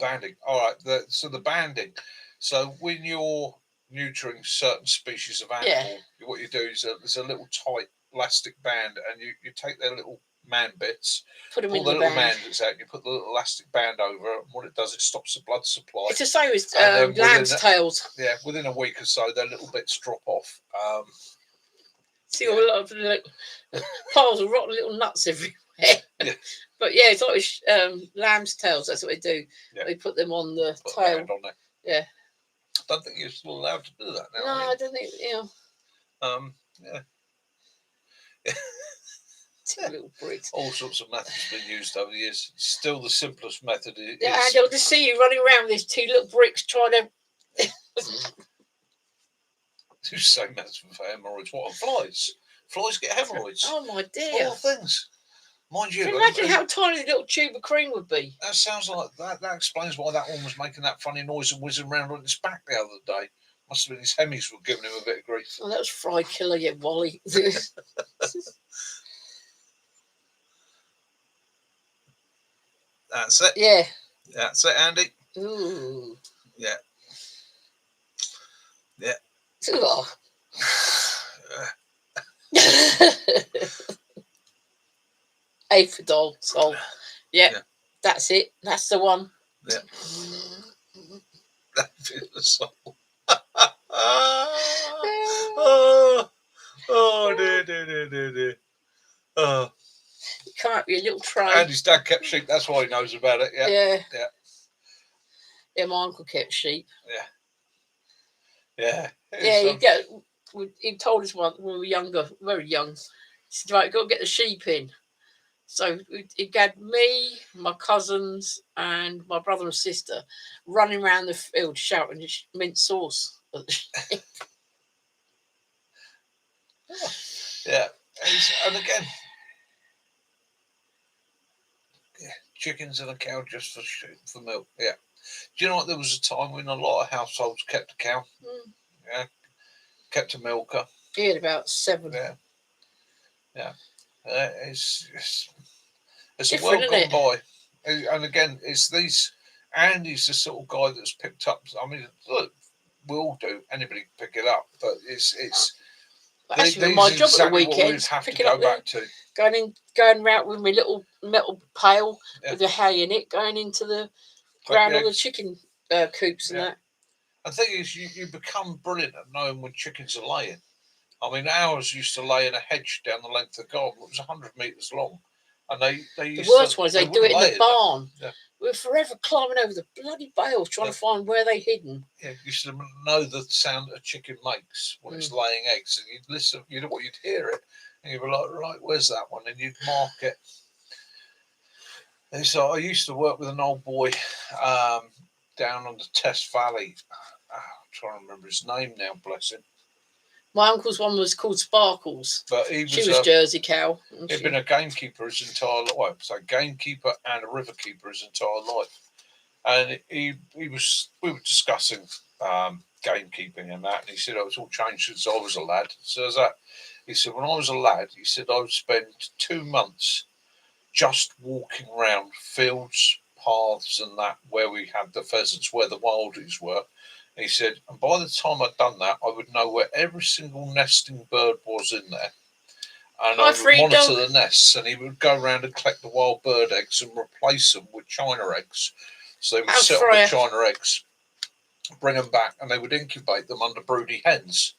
Banding. All right. So the banding. So when you're neutering certain species of animal, what you do is there's a little tight elastic band, and you take their little man bits. Put them Pull in the the little band. man bits out. You put the little elastic band over it, and what it does, it stops the blood supply. It's the same as And then lamb's within tails. Yeah, within a week or so, their little bits drop off. See a lot of piles of rotten little nuts everywhere. Yeah. But yeah, it's like lamb's tails. That's what they do. Yeah. They put them on the Put a tail. band on there. Yeah. I don't think you're still allowed to do that now. No, are you? I don't think. Yeah. Two little bricks. All sorts of methods been used over the years. Still, the simplest method is. Yeah, and they'll just see you running around with these two little bricks trying to. The same method for hemorrhoids. What are flies? Flies get hemorrhoids. Oh my dear! All things. Mind you, Can you imagine how tiny the little tube of cream would be? that sounds like that. That explains why that one was making that funny noise and whizzing around on its back the other day. Must have been his hemis were giving him a bit of grief. Oh, that was Fry Killer, yeah, Wally. That's it. Yeah. That's it, Andy. Ooh. Yeah. Yeah. Oh. A for dog. So, yeah, that's it. That's the one. Yeah. That bit of soul. Oh, dear. Oh. You come out with your little tray. And his dad kept sheep. That's why he knows about it. Yeah. Yeah, my uncle kept sheep. Yeah. He told us once when we were younger, very young. He said, right, go get the sheep in. So he had me, my cousins, and my brother and sister running around the field shouting mint sauce at the sheep. Yeah. And again, chickens and a cow just for milk. Yeah. Do you know what? There was a time when a lot of households kept a cow. Yeah. Kept a milker. He had about 7. Yeah. It's a Different, world gone isn't it? by. And again, it's these. Andy's the sort of guy that's picked up. I mean, look, we all do. Anybody can pick it up, but it's. Actually, my job at the we'd weekends, have to picking go up back to. going around with my little metal pail with the hay in it, going into the ground of the chicken coops and that. The thing is, you become brilliant at knowing when chickens are laying. I mean, ours used to lay in a hedge down the length of the garden. It was 100 metres long. And they used the worst one is they do it in the barn. Yeah. We were forever climbing over the bloody bales trying to find where they hidden. Yeah, you should know the sound a chicken makes when it's laying eggs. And you'd listen, you know what, you'd hear it. And you'd be like, right, where's that one? And you'd mark it. And so I used to work with an old boy down on the Test Valley. I'm trying to remember his name now, bless him. My uncle's one was called Sparkles. But she was Jersey cow. He'd been a gamekeeper his entire life. So gamekeeper and a river keeper his entire life. And we were discussing gamekeeping and that. And he said, oh, it's all changed since I was a lad. So he said, when I was a lad, he said, I would spend 2 months just walking around fields, paths and that, where we had the pheasants, where the wildies were. He said, and by the time I'd done that, I would know where every single nesting bird was in there. And I would monitor the nests, and he would go around and collect the wild bird eggs and replace them with China eggs. So they would sit on the China eggs, bring them back, and they would incubate them under broody hens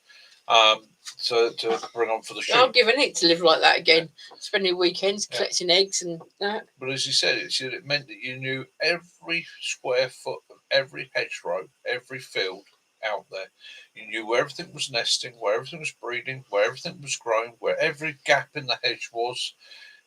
to bring on for the sheep. I'll give a nick to live like that again, spending weekends collecting eggs and that. But as he said, it meant that you knew every square foot of every hedgerow, every field out there. You knew where everything was nesting, where everything was breeding, where everything was growing, where every gap in the hedge was.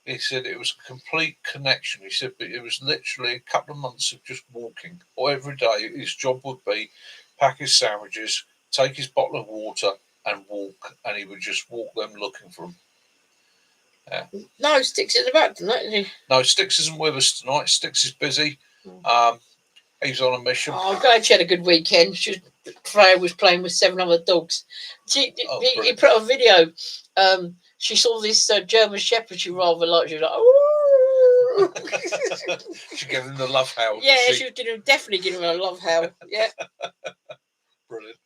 He said it was a complete connection. He said, but it was literally a couple of months of just walking. Or every day, his job would be pack his sandwiches, take his bottle of water, and walk. And he would just walk them looking for them. Yeah. No, Sticks is about tonight, isn't he? No, Sticks isn't with us tonight. Sticks is busy. He's on a mission. Oh, I'm glad she had a good weekend. Freya was playing with 7 other dogs. He put a video. She saw this German Shepherd she rather liked. She was like, oh. She gave him the love howl. Yeah, she was definitely giving him a love howl. Yeah. Brilliant.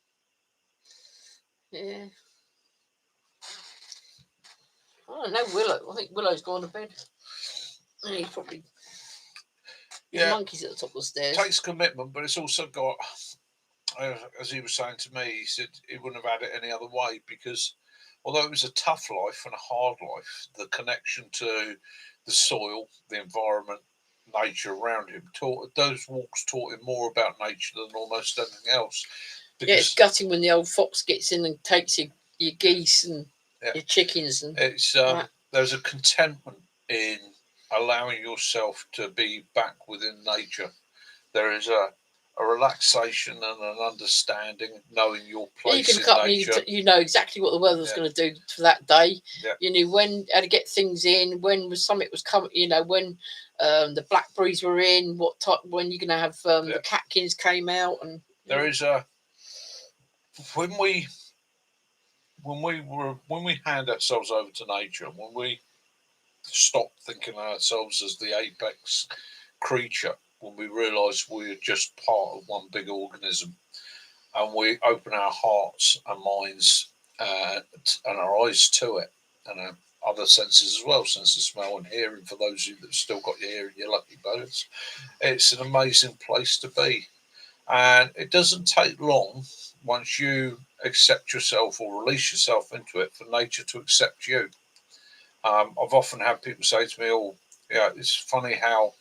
Yeah. I don't know, Willow. I think Willow's gone to bed. He probably Yeah, monkeys at the top of the stairs. takes commitment, but it's also got, as he was saying to me, he said he wouldn't have had it any other way, because although it was a tough life and a hard life, the connection to the soil, the environment, nature around him, those walks taught him more about nature than almost anything else. Yeah, it's gutting when the old fox gets in and takes your geese and your chickens. And it's there's a contentment in allowing yourself to be back within nature. There is a relaxation and an understanding, knowing your place you can cut nature. You know exactly what the weather was going to do for that day. Yeah. You knew when how to get things in, when something was coming. You know when the blackberries were in, what type, when you're going to have the catkins came out, and there is a when we hand ourselves over to nature, when we stop thinking of ourselves as the apex creature, when we realise we're just part of one big organism, and we open our hearts and minds and our eyes to it, and our other senses as well, sense of smell and hearing for those of you that still got your hearing, your lucky birds. It's an amazing place to be, and it doesn't take long once you accept yourself or release yourself into it for nature to accept you. I've often had people say to me, "Oh, yeah, it's funny how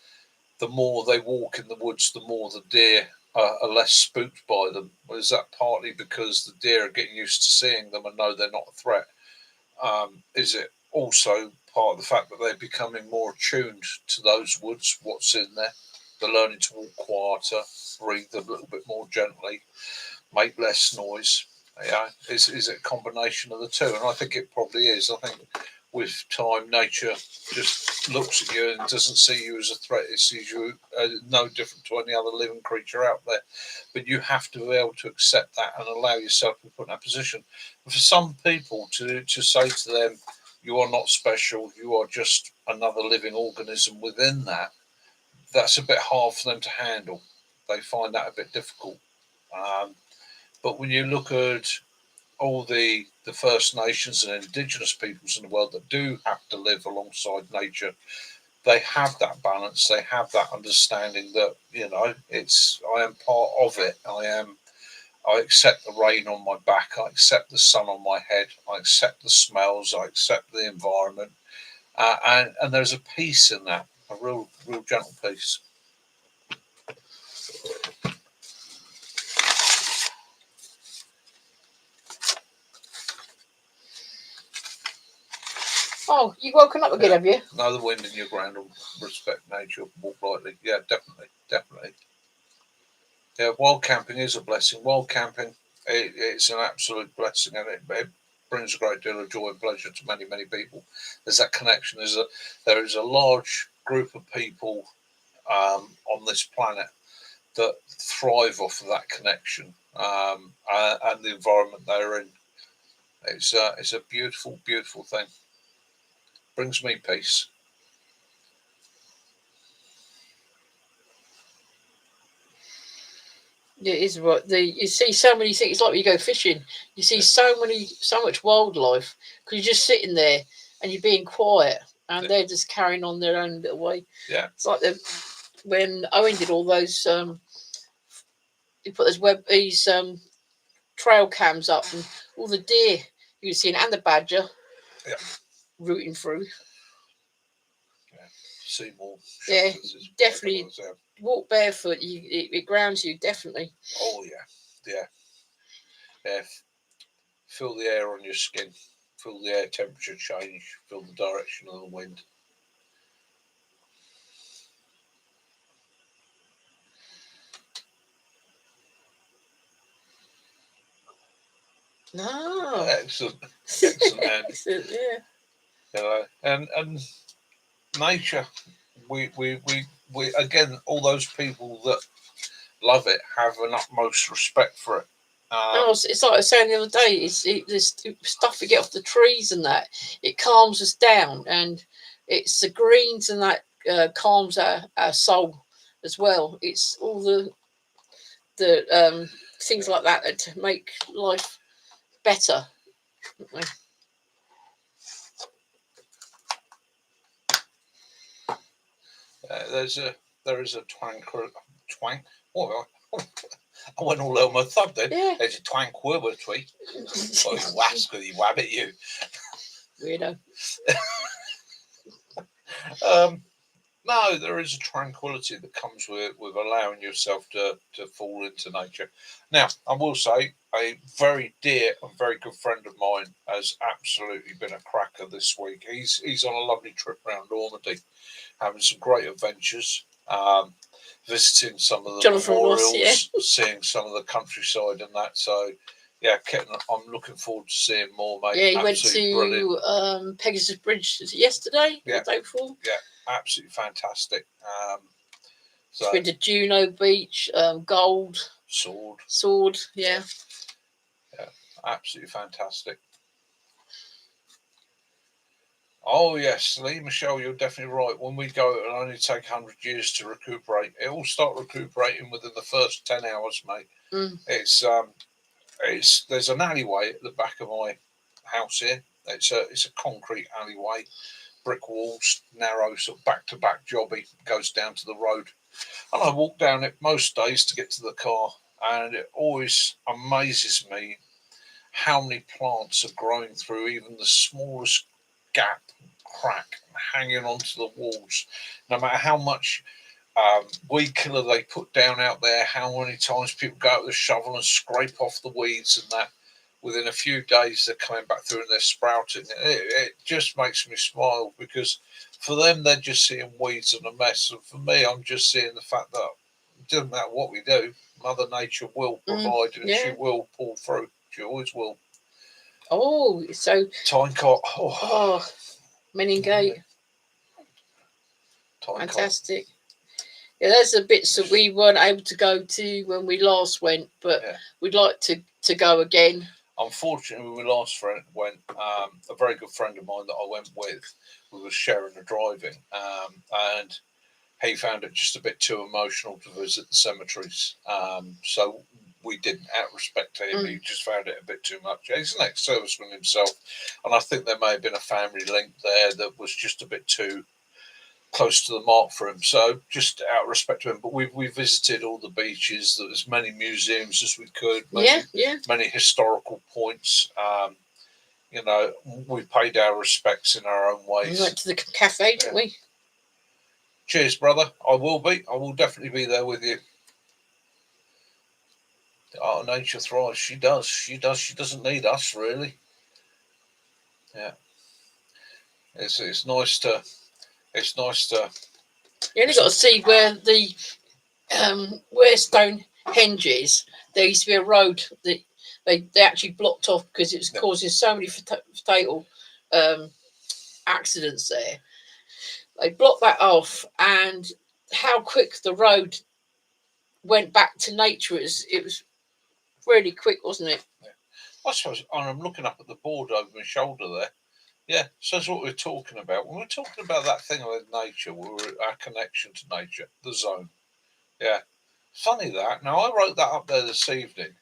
the more they walk in the woods, the more the deer are less spooked by them." Well, is that partly because the deer are getting used to seeing them and know they're not a threat? Is it also part of the fact that they're becoming more attuned to those woods, what's in there? They're learning to walk quieter, breathe a little bit more gently, make less noise. Yeah, is it a combination of the two? And I think it probably is. I think with time, nature just looks at you and doesn't see you as a threat. It sees you no different to any other living creature out there. But you have to be able to accept that and allow yourself to be put in that position. And for some people to say to them, you are not special, you are just another living organism within that, that's a bit hard for them to handle. They find that a bit difficult. But when you look at all the First Nations and Indigenous peoples in the world that do have to live alongside nature, they have that balance. They have that understanding that I am part of it. I accept the rain on my back. I accept the sun on my head. I accept the smells. I accept the environment, and there's a peace in that, a real gentle peace. Oh, you've woken up again, have you? Know the wind in your ground and respect nature, walk lightly. Yeah, definitely. Yeah, wild camping is a blessing. Wild camping, it's an absolute blessing, and it brings a great deal of joy and pleasure to many people. There's that connection. There is a large group of people on this planet that thrive off of that connection and the environment they're in. It's a beautiful thing. Brings me peace. Yeah, it is right. You see so many things. It's like when you go fishing. You see so much wildlife because you're just sitting there and you're being quiet, and they're just carrying on their own little way. Yeah, it's like when Owen did all those. He put these trail cams up, and all the deer you were seeing, and the badger, rooting through. Yeah, see more. Yeah, definitely. Walk barefoot. It grounds you, definitely. Oh yeah. Feel the air on your skin. Feel the air temperature change. Feel the direction of the wind. No. Excellent. Excellent. Yeah. And nature. We again, all those people that love it have an utmost respect for it. It's like I was saying the other day. This stuff we get off the trees and that it calms us down, and it's the greens and that calms our soul as well. It's all the things like that to make life better. There is a twang. What? I went all over my thumb then. Yeah. There's a tranquility. Oh, you wascal, you wabbit, you. Weirdo. No, there is a tranquility that comes with allowing yourself to fall into nature. Now, I will say, a very dear and very good friend of mine has absolutely been a cracker this week. He's on a lovely trip around Normandy, having some great adventures, visiting some of the Jonathan memorials, Ross, yeah. seeing some of the countryside and that. So, yeah, I'm looking forward to seeing more, mate. Yeah, he absolutely went brilliant. to Pegasus Bridge yesterday, Yeah. the day before. Yeah, absolutely fantastic. He's been to Juno Beach, Gold, Sword. Yeah. Yeah, absolutely fantastic. Oh yes, Lee Michelle, you're definitely right. When we go, it'll only take 100 years to recuperate. It will start recuperating within the first 10 hours, mate. Mm. It's there's an alleyway at the back of my house here. It's a concrete alleyway, brick walls, narrow, sort of back to back jobby, goes down to the road. And I walk down it most days to get to the car, and it always amazes me how many plants are growing through even the smallest gap, crack, hanging onto the walls. No matter how much weed killer they put down out there, how many times people go out with a shovel and scrape off the weeds and that, within a few days they're coming back through and they're sprouting. It just makes me smile, because for them they're just seeing weeds and a mess, and for me I'm just seeing the fact that it doesn't matter what we do, Mother Nature will provide, and she will pull through. She always will. Oh, so Tynecott. Meningate. Tynecott. Fantastic. Yeah, there's the bits that we weren't able to go to when we last went, but we'd like to go again. Unfortunately, when we last went, a very good friend of mine that I went with, we were sharing the driving, and he found it just a bit too emotional to visit the cemeteries. So we didn't, out of respect to him. He just found it a bit too much. He's an ex-serviceman himself, and I think there may have been a family link there that was just a bit too close to the mark for him. So just out of respect to him, but we visited all the beaches. There was many museums as we could. Many historical points. We paid our respects in our own ways. We went to the cafe, didn't we? Cheers, brother. I will definitely be there with you. The art of nature thrives. She does. She doesn't need us, really. Yeah. It's nice to. You only got to see where the where Stonehenge is. There used to be a road that they actually blocked off because it was causing so many fatal accidents there. They blocked that off, and how quick the road went back to nature. It was really quick, wasn't it? Yeah. I suppose, and I'm looking up at the board over my shoulder there. Yeah, so that's what we're talking about. When we're talking about that thing with nature, our connection to nature, the zone. Yeah. Funny that. Now, I wrote that up there this evening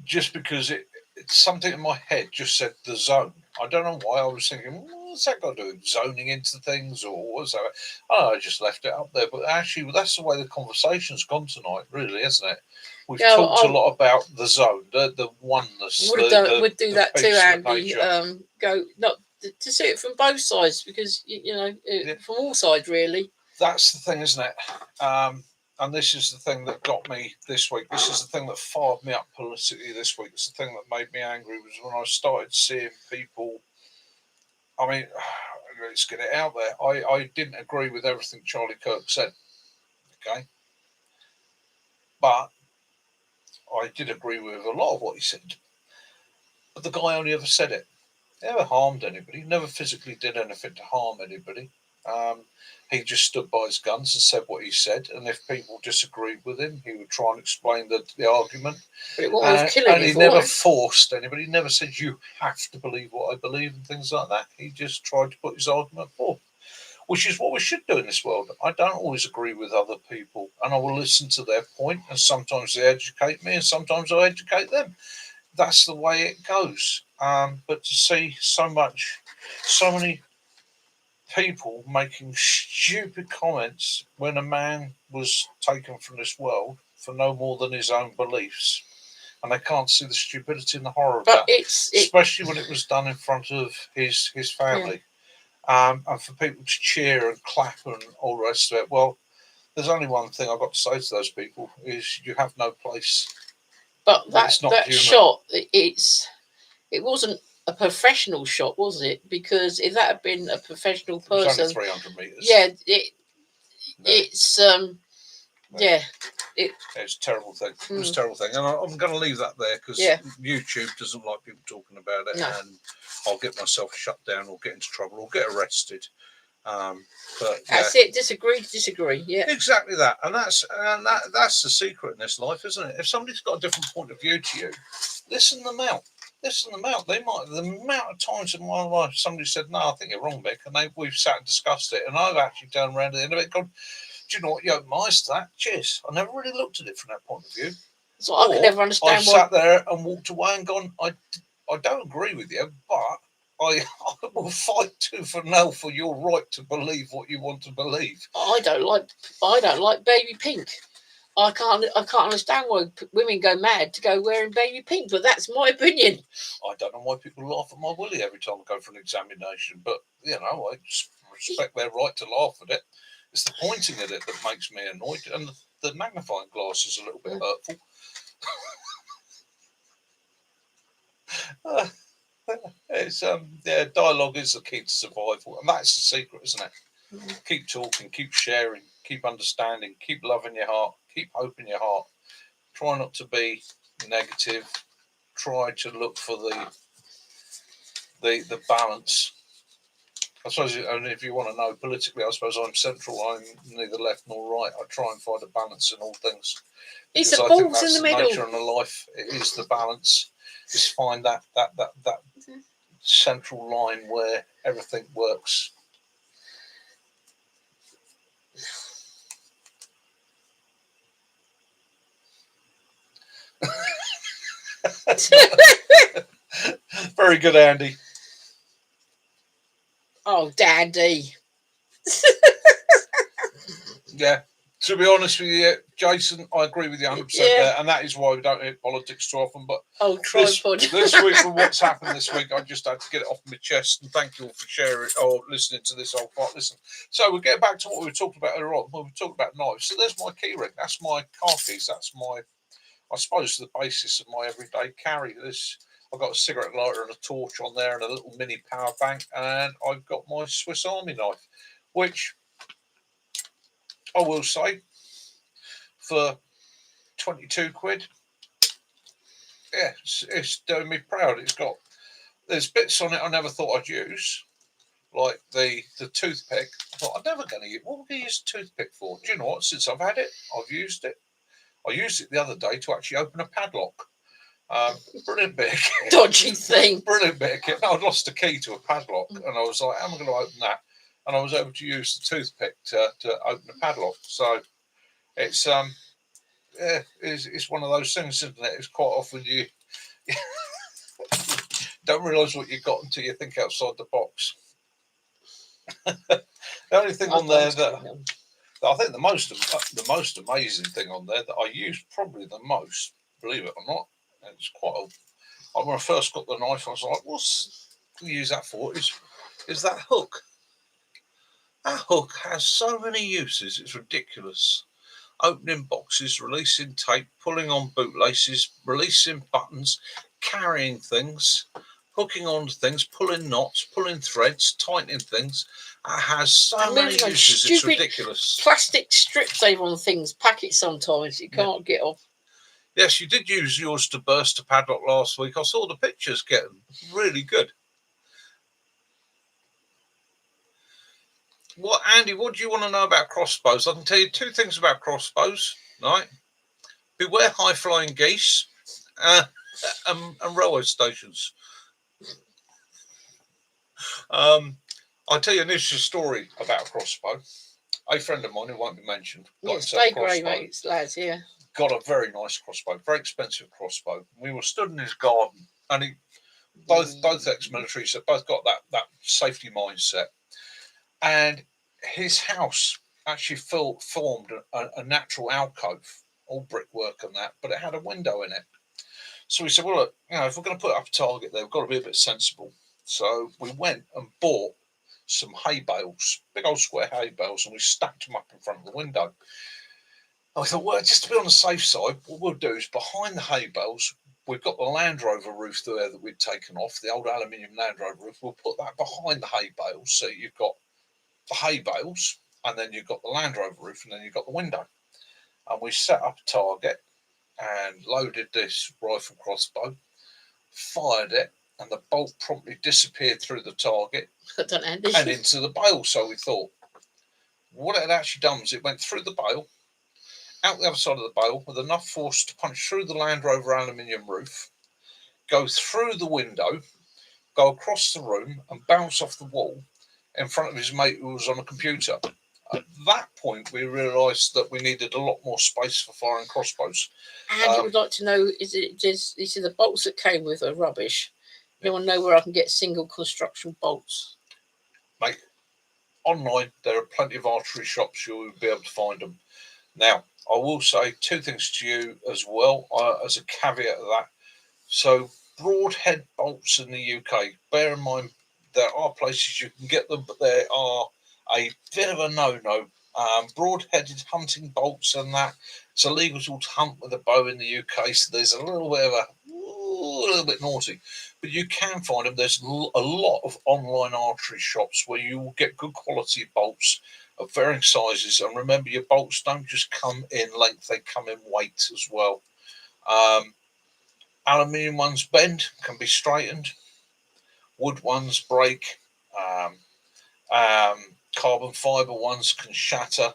just because it's something in my head just said the zone. I don't know why. I was thinking, what's that got to do with zoning into things, or what's that? Oh, I just left it up there. But actually, that's the way the conversation's gone tonight, really, isn't it? We've talked a lot about the zone, the oneness. Would do that too, Andy. Go not to see it from both sides, because from all sides, really. That's the thing, isn't it? And this is the thing that got me this week. This is the thing that fired me up politically this week. It's the thing that made me angry, was when I started seeing people. I mean, let's get it out there. I didn't agree with everything Charlie Kirk said. Okay. But I did agree with a lot of what he said. But the guy only ever said it. He never harmed anybody. He never physically did anything to harm anybody. He just stood by his guns and said what he said. And if people disagreed with him, he would try and explain the argument. But it was killing and he never forced anybody. He never said, you have to believe what I believe and things like that. He just tried to put his argument forth, which is what we should do in this world. I don't always agree with other people, and I will listen to their point, and sometimes they educate me and sometimes I educate them. That's the way it goes. But to see so many people making stupid comments when a man was taken from this world for no more than his own beliefs. And they can't see the stupidity and the horror of But that, especially when it was done in front of his family. And for people to cheer and clap and all the rest of it. Well, there's only one thing I've got to say to those people is you have no place. But that human. shot, it wasn't a professional shot, was it? Because if that had been a professional It was person, only 300 meters. yeah, it's yeah, it's a terrible thing. It was a terrible thing, and I'm going to leave that there because YouTube doesn't like people talking about it, and I'll get myself shut down or get into trouble or get arrested. But that's it. Disagree. Yeah, exactly that, and that's the secret in this life, isn't it? If somebody's got a different point of view to you, listen them out. Listen them out. They might. The amount of times in my life somebody said, "No, I think you're wrong, Mick," and we've sat and discussed it, and I've actually turned around at the end of it, gone, "Do you know what? You opened my eyes to that. Cheers. I never really looked at it from that point of view." So I could never understand. I've sat there and walked away and gone, "I don't agree with you, but I will fight tooth and nail for your right to believe what you want to believe." I don't like baby pink. I can't understand why women go mad to go wearing baby pink, but that's my opinion. I don't know why people laugh at my willy every time I go for an examination, but you know, I just respect their right to laugh at it. It's the pointing at it that makes me annoyed, and the magnifying glass is a little bit hurtful. It's dialogue is the key to survival, and that's the secret, isn't it? Keep talking, keep sharing, keep understanding, keep love in your heart, keep hope in your heart. Try not to be negative. Try to look for the balance. I suppose, and if you want to know politically, I suppose I'm central. I'm neither left nor right. I try and find a balance in all things. It's a balls in the middle. Nature in the life. It is the balance. Just find that central line where everything works. Very good, Andy. Oh, Dandy. Yeah. To be honest with you, Jason, I agree with you 100% there, and that is why we don't hit politics too often. But this week, for what's happened this week, I just had to get it off my chest, and thank you all for sharing or listening to this whole part. Listen, so we'll get back to what we were talking about earlier on. We were talking about knives. So there's my key ring. That's my car keys. That's my, I suppose, the basis of my everyday carry. I've got a cigarette lighter and a torch on there and a little mini power bank, and I've got my Swiss Army knife, which I will say, for 22 quid, yeah, it's doing me proud. There's bits on it I never thought I'd use, like the toothpick. I thought I'm never going to use. What would I use a toothpick for? Do you know what? Since I've had it, I've used it. I used it the other day to actually open a padlock. Brilliant bit of kit. Dodgy thing. Brilliant bit of kit. No, I'd lost a key to a padlock, and I was like, how am I going to open that? And I was able to use the toothpick to open the padlock. So it's it's one of those things, isn't it? It's quite often you don't realise what you've got until you think outside the box. The only thing on there that I think the most amazing thing on there that I use probably the most, believe it or not, it's quite when I first got the knife, I was like, what's to use that for? Is that hook. That hook has so many uses, it's ridiculous. Opening boxes, releasing tape, pulling on bootlaces, releasing buttons, carrying things, hooking on things, pulling knots, pulling threads, tightening things. It has so many uses, it's ridiculous. Plastic strips over on things, packets sometimes you can't get off. Yes, you did use yours to burst a padlock last week. I saw the pictures getting really good. Andy, what do you want to know about crossbows? I can tell you two things about crossbows, right? Beware high-flying geese and railway stations. I'll tell you an interesting story about a crossbow. A friend of mine who won't be mentioned got got a very nice crossbow, very expensive crossbow. We were stood in his garden, and both ex-military, so both got that safety mindset. and his house actually formed a natural alcove, all brickwork and that, but it had a window in it. So we said, well, look, if we're going to put up a target there, we've got to be a bit sensible. So we went and bought some hay bales, big old square hay bales, and we stacked them up in front of the window. And we thought, well, just to be on the safe side, what we'll do is behind the hay bales, we've got the Land Rover roof there that we'd taken off, the old aluminium Land Rover roof. We'll put that behind the hay bales. So you've got the hay bales, and then you've got the Land Rover roof, and then you've got the window. And we set up a target and loaded this rifle crossbow, fired it, and the bolt promptly disappeared through the target and into the bale. So we thought, what it had actually done was it went through the bale, out the other side of the bale, with enough force to punch through the Land Rover aluminium roof, go through the window, go across the room, and bounce off the wall in front of his mate who was on a computer. At that point, we realised that we needed a lot more space for firing crossbows. And he would like to know, is it just, these are the bolts that came with are rubbish. You want to know where I can get single construction bolts? Mate, online, there are plenty of archery shops, you'll be able to find them. Now, I will say two things to you as well, as a caveat of that. So, broadhead bolts in the UK, bear in mind, there are places you can get them, but they are a bit of a no-no. Broad-headed hunting bolts and that, it's illegal to hunt with a bow in the UK, so there's a little bit naughty. But you can find them. There's a lot of online archery shops where you will get good quality bolts of varying sizes. And remember, your bolts don't just come in length, they come in weight as well. Aluminium ones bend, can be straightened. Wood ones break. Carbon fibre ones can shatter.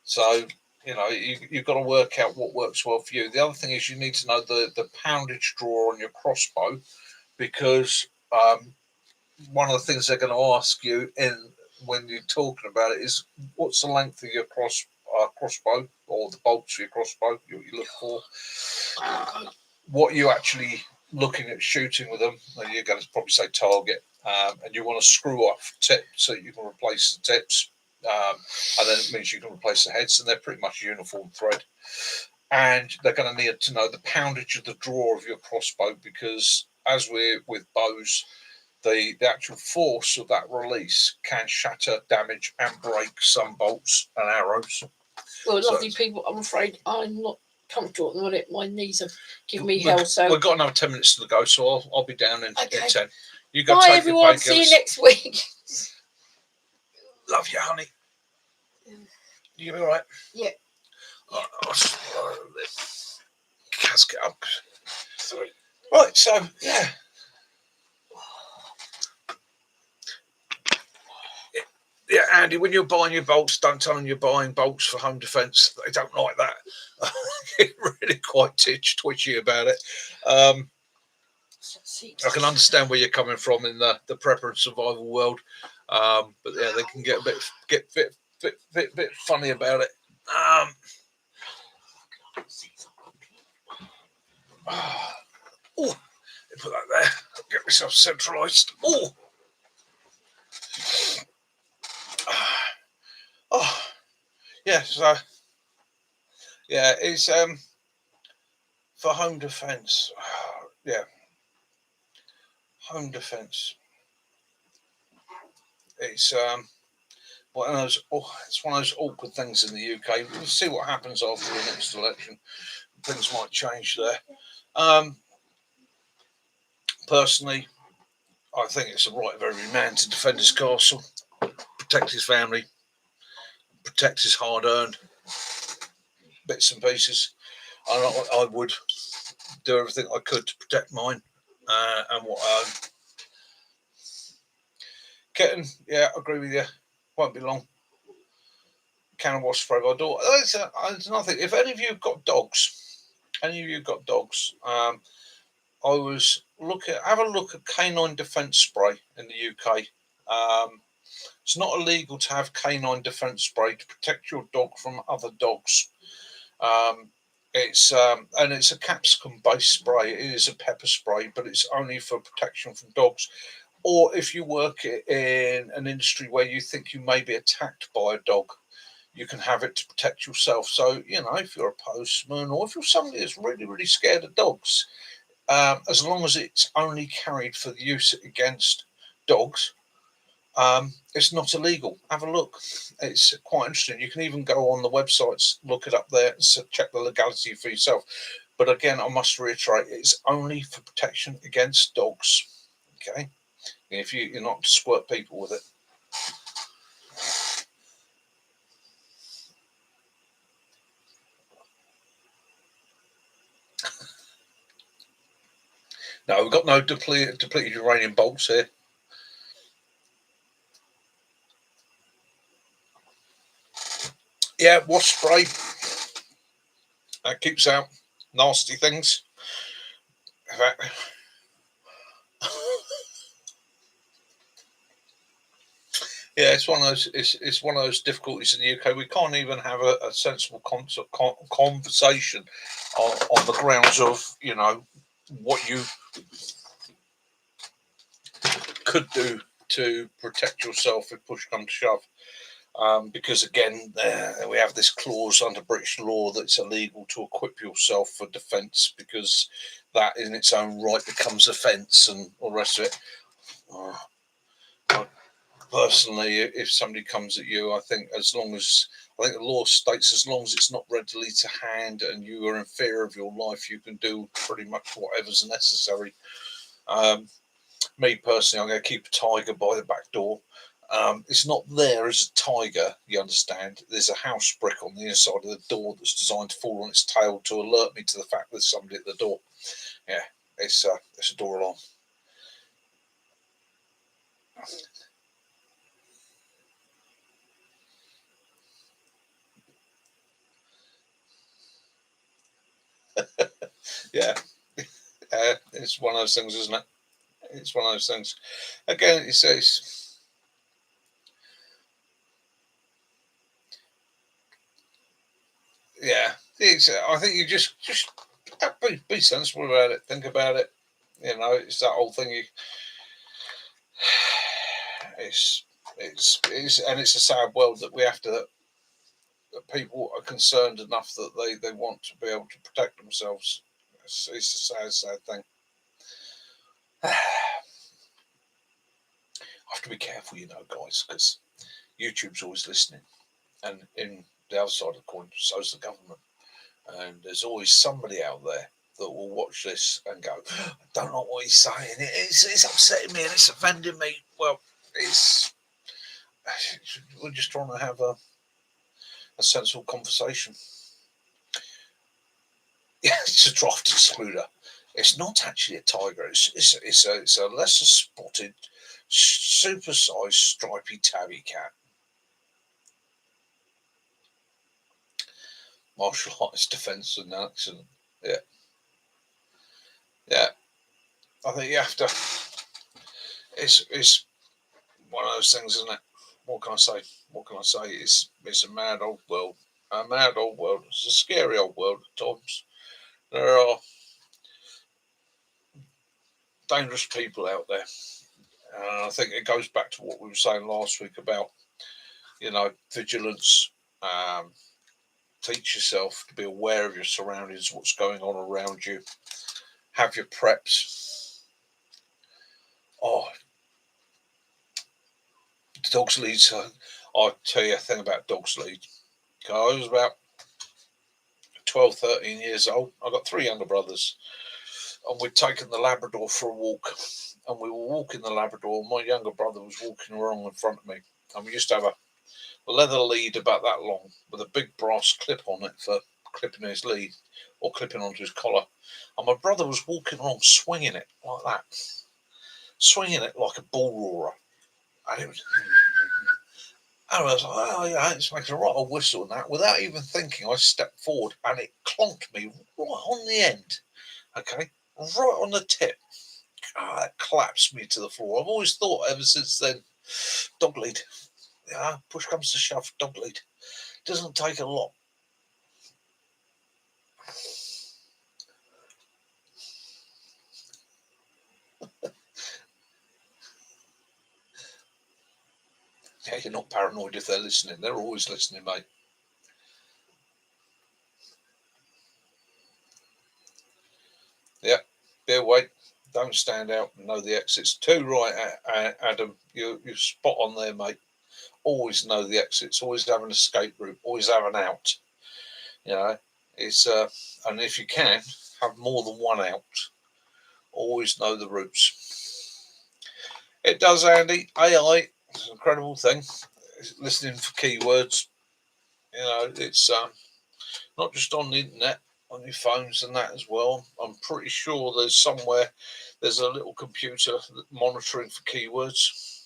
So, you've got to work out what works well for you. The other thing is you need to know the poundage draw on your crossbow, because one of the things they're going to ask you when you're talking about it is, what's the length of your crossbow, or the bolts of your crossbow you look for. What you actually looking at shooting with them, you're going to probably say target, and you want to screw off tip so you can replace the tips, and then it means you can replace the heads, and they're pretty much uniform thread. And they're going to need to know the poundage of the draw of your crossbow, because as with bows, the actual force of that release can shatter, damage, and break some bolts and arrows. Well, lovely people, I'm afraid I'm not comfortable at the minute. My knees are giving me hell. So we've got another 10 minutes to go, so I'll be down in 10. You go. Bye, everyone. See you next week. Love you, honey. You gonna be all right? Yeah. I'll casket up. Sorry. Right, so yeah. Yeah, Andy, when you're buying your bolts, don't tell them you're buying bolts for home defence. They don't like that. Get really quite twitchy about it. I can understand where you're coming from in the prepper and survival world, but yeah, they can get a bit funny about it. Oh, put that there. Get myself centralised. Oh, yeah. So, yeah, it's for home defence. Yeah, home defence. It's one of those. It's one of those awkward things in the UK. We'll see what happens after the next election. Things might change there. Personally, I think it's the right of every man to defend his castle, protect his family, protect his hard-earned bits and pieces. I would do everything I could to protect mine and what I own. Kitten, yeah, I agree with you. Won't be long. Cannon wash spray by door. There's nothing. If any of you have got dogs, I was have a look at canine defence spray in the UK. It's not illegal to have canine defence spray to protect your dog from other dogs. It's a capsicum based spray. It is a pepper spray, but it's only for protection from dogs. or if you work in an industry where you think you may be attacked by a dog, you can have it to protect yourself. So, if you're a postman or if you're somebody that's really, really scared of dogs, as long as it's only carried for the use against dogs, it's not illegal. Have a look. It's quite interesting. You can even go on the websites, look it up there, and check the legality for yourself. But again, I must reiterate, it's only for protection against dogs. Okay, if you're not to squirt people with it. No, we've got no depleted uranium bolts here. Yeah, wash spray. That keeps out nasty things. In fact, yeah, it's one of those. It's one of those difficulties in the UK. We can't even have a sensible conversation on the grounds of what you could do to protect yourself if push comes to shove. Because again, we have this clause under British law that it's illegal to equip yourself for defence, because that in its own right becomes offence and all the rest of it. Personally, if somebody comes at you, I think the law states as long as it's not readily to hand and you are in fear of your life, you can do pretty much whatever's necessary. Me personally, I'm going to keep a tiger by the back door. It's not there as a tiger, you understand. There's a house brick on the inside of the door that's designed to fall on its tail to alert me to the fact there's somebody at the door. Yeah, it's a door alarm. Yeah, it's one of those things, isn't it? It's one of those things. Again, it says, yeah, I think you just be sensible about it. Think about it. It's that whole thing. It's a sad world that we have to. That people are concerned enough that they want to be able to protect themselves. It's a sad thing. I have to be careful, guys, because YouTube's always listening, and in the other side of the coin, so's the government. And there's always somebody out there that will watch this and go, I don't know what he's saying. It's upsetting me and it's offending me. Well, we're just trying to have a sensible conversation. Yeah, it's a draft excluder. It's not actually a tiger. It's a lesser spotted, super-sized stripy tabby cat. Martial arts defence and accident. Yeah. Yeah. I think you have to. It's one of those things, isn't it? What can I say? What can I say? It's a mad old world. A mad old world. It's a scary old world at times. There are dangerous people out there. And I think it goes back to what we were saying last week about, vigilance. Teach yourself to be aware of your surroundings, what's going on around you. Have your preps. Oh, dog's lead. I'll tell you a thing about dog's lead. I was about 12, 13 years old. I got 3 younger brothers, and we'd taken the Labrador for a walk. And we were walking the Labrador. My younger brother was walking along in front of me, and we used to have a leather lead about that long with a big brass clip on it for clipping his lead or clipping onto his collar. And my brother was walking along swinging it like that, swinging it like a bull roarer. And it was. And I was like, oh yeah, it's making a right old whistle and that. Without even thinking, I stepped forward and it clonked me right on the end. Okay, right on the tip. It collapsed me to the floor. I've always thought ever since then, dog lead. Yeah, push comes to shove, dog lead. Doesn't take a lot. Yeah, you're not paranoid if they're listening. They're always listening, mate. Yeah, bear wait. Don't stand out and know the exits. Too right, Adam. You're spot on there, mate. Always know the exits. Always have an escape route. Always have an out. You know, it's and if you can have more than one out, always know the routes. It does, Andy. AI, it's an incredible thing. It's listening for keywords. You know, it's not just on the internet, on your phones and that as well. I'm pretty sure there's a little computer monitoring for keywords.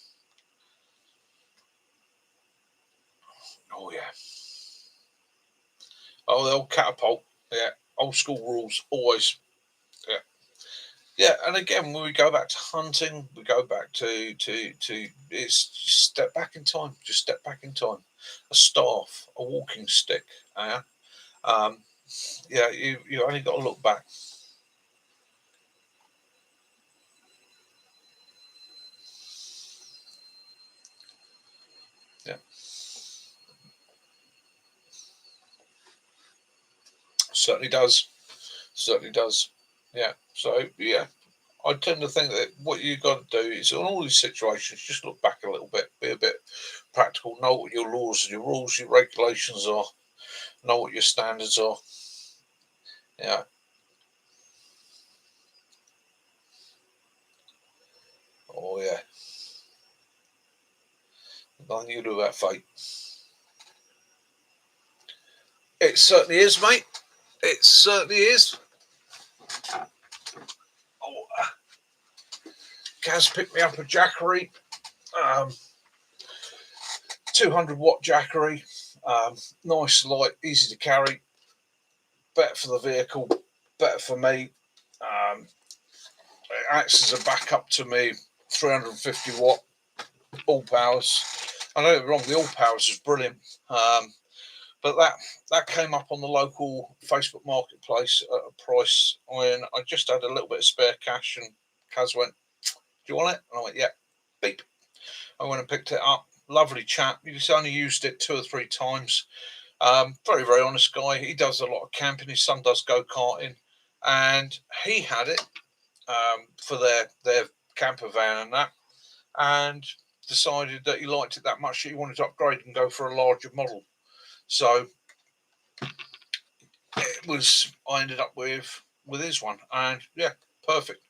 Oh yeah. Oh, the old catapult. Yeah, old school rules always. Yeah. Yeah, and again, when we go back to hunting, we go back to it's just step back in time. Just step back in time. A staff, a walking stick. Um, yeah, you only got to look back. Yeah, certainly does. Certainly does. Yeah. So yeah, I tend to think that what you got to do is in all these situations, just look back a little bit, be a bit practical, know what your laws and your rules, your regulations are, know what your standards are. Yeah. Oh yeah. Nothing you can do about fate. It certainly is, mate. It certainly is. Oh, Gaz picked me up a Jackery, 200-watt Jackery. Nice, light, easy to carry. Better for the vehicle, better for me. It acts as a backup to me 350-watt all powers. I know it wrong. The all powers is brilliant, but that came up on the local Facebook marketplace at a price when I just had a little bit of spare cash, and Kaz went, "Do you want it?" And I went, "Yeah." Beep. I went and picked it up. Lovely chap. He's only used it 2 or 3 times. Very, very honest guy. He does a lot of camping. His son does go karting, and he had it for their camper van and that, and decided that he liked it that much that he wanted to upgrade and go for a larger model. So it was I ended up with his one, and yeah, perfect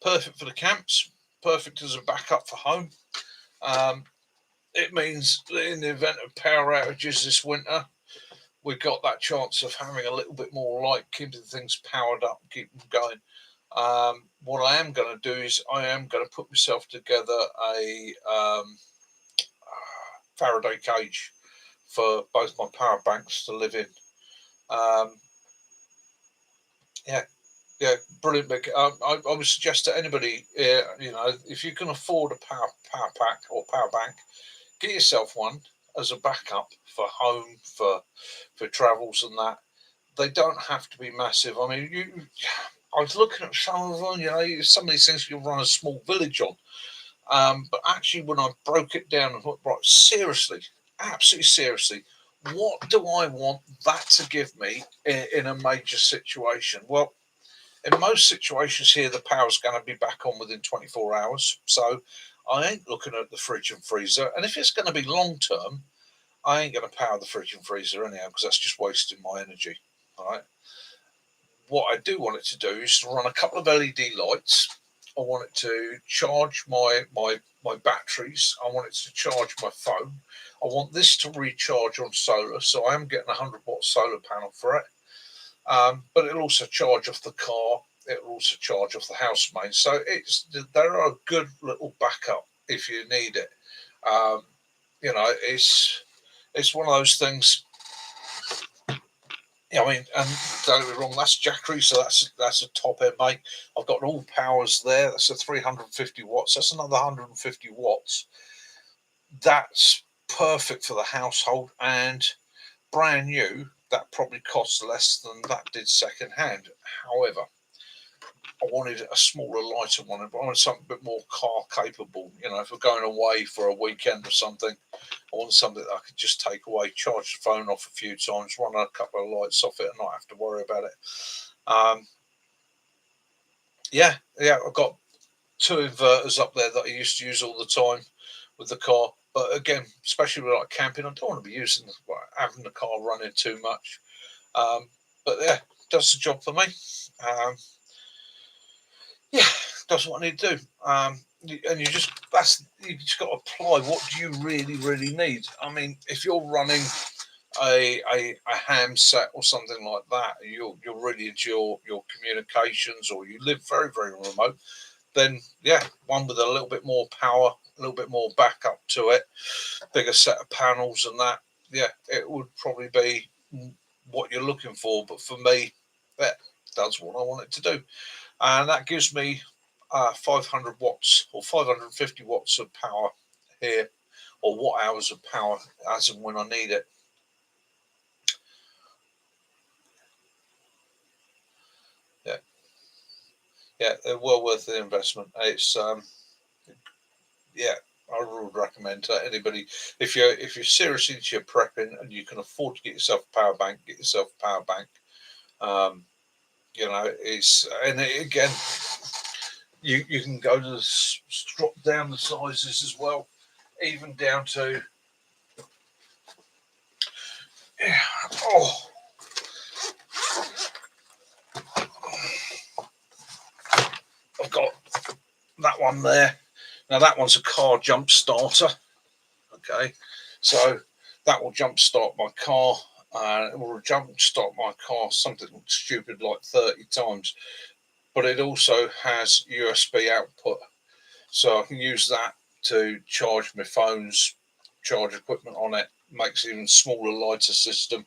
for the camps, perfect as a backup for home. It means that in the event of power outages this winter, we've got that chance of having a little bit more light, keeping things powered up, keep them going. What I am going to do is I am going to put myself together a Faraday cage for both my power banks to live in. Um, yeah, yeah, brilliant. I would suggest to anybody, if you can afford a power pack or power bank, get yourself one as a backup for home, for travels and that. They don't have to be massive. I mean, I was looking at some of them. Some of these things you run a small village on. But actually, when I broke it down and thought, right, seriously, absolutely seriously, what do I want that to give me in a major situation? Well, in most situations here, the power's going to be back on within 24 hours. So I ain't looking at the fridge and freezer. And if it's going to be long term, I ain't going to power the fridge and freezer anyhow, because that's just wasting my energy. All right. What I do want it to do is to run a couple of LED lights. I want it to charge my batteries. I want it to charge my phone. I want this to recharge on solar, so I am getting a 100-watt solar panel for it. But it'll also charge off the car. It'll also charge off the house main. So they're a good little backup if you need it. It's one of those things. Yeah, I mean, and don't get me wrong, that's Jackery, so that's a top end, mate. I've got all powers there. That's a 350 watts. That's another 150 watts. That's perfect for the household, and brand new. That probably costs less than that did second hand. However, I wanted a smaller, lighter one. I wanted something a bit more car capable. You know, if we're going away for a weekend or something, I want something that I could just take away, charge the phone off a few times, run a couple of lights off it, and not have to worry about it. Yeah, I've got 2 inverters up there that I used to use all the time with the car. But again, especially with like camping, I don't want to be having the car running too much. But yeah, does the job for me. Yeah, does what I need to do. And you just got to apply what do you really need. I mean, if you're running a ham set or something like that, you're really into your communications, or you live very remote, then yeah, one with a little bit more power, a little bit more backup to it, bigger set of panels and that, yeah, it would probably be what you're looking for. But for me, that does what I want it to do, and that gives me 500 watts or 550 watts of power here, or watt hours of power as and when I need it. Yeah, they're well worth the investment. It's yeah, I would recommend to anybody, if you're seriously into your prepping and you can afford to get yourself a power bank, get yourself a power bank. You know, again, you can go to drop down the sizes as well, even down to yeah. Oh, I've got that one there. Now that one's a car jump starter. Okay, so that will jump start my car. It will jump start my car something stupid like 30 times. But it also has USB output, so I can use that to charge my phones, charge equipment on it. Makes it even smaller, lighter system.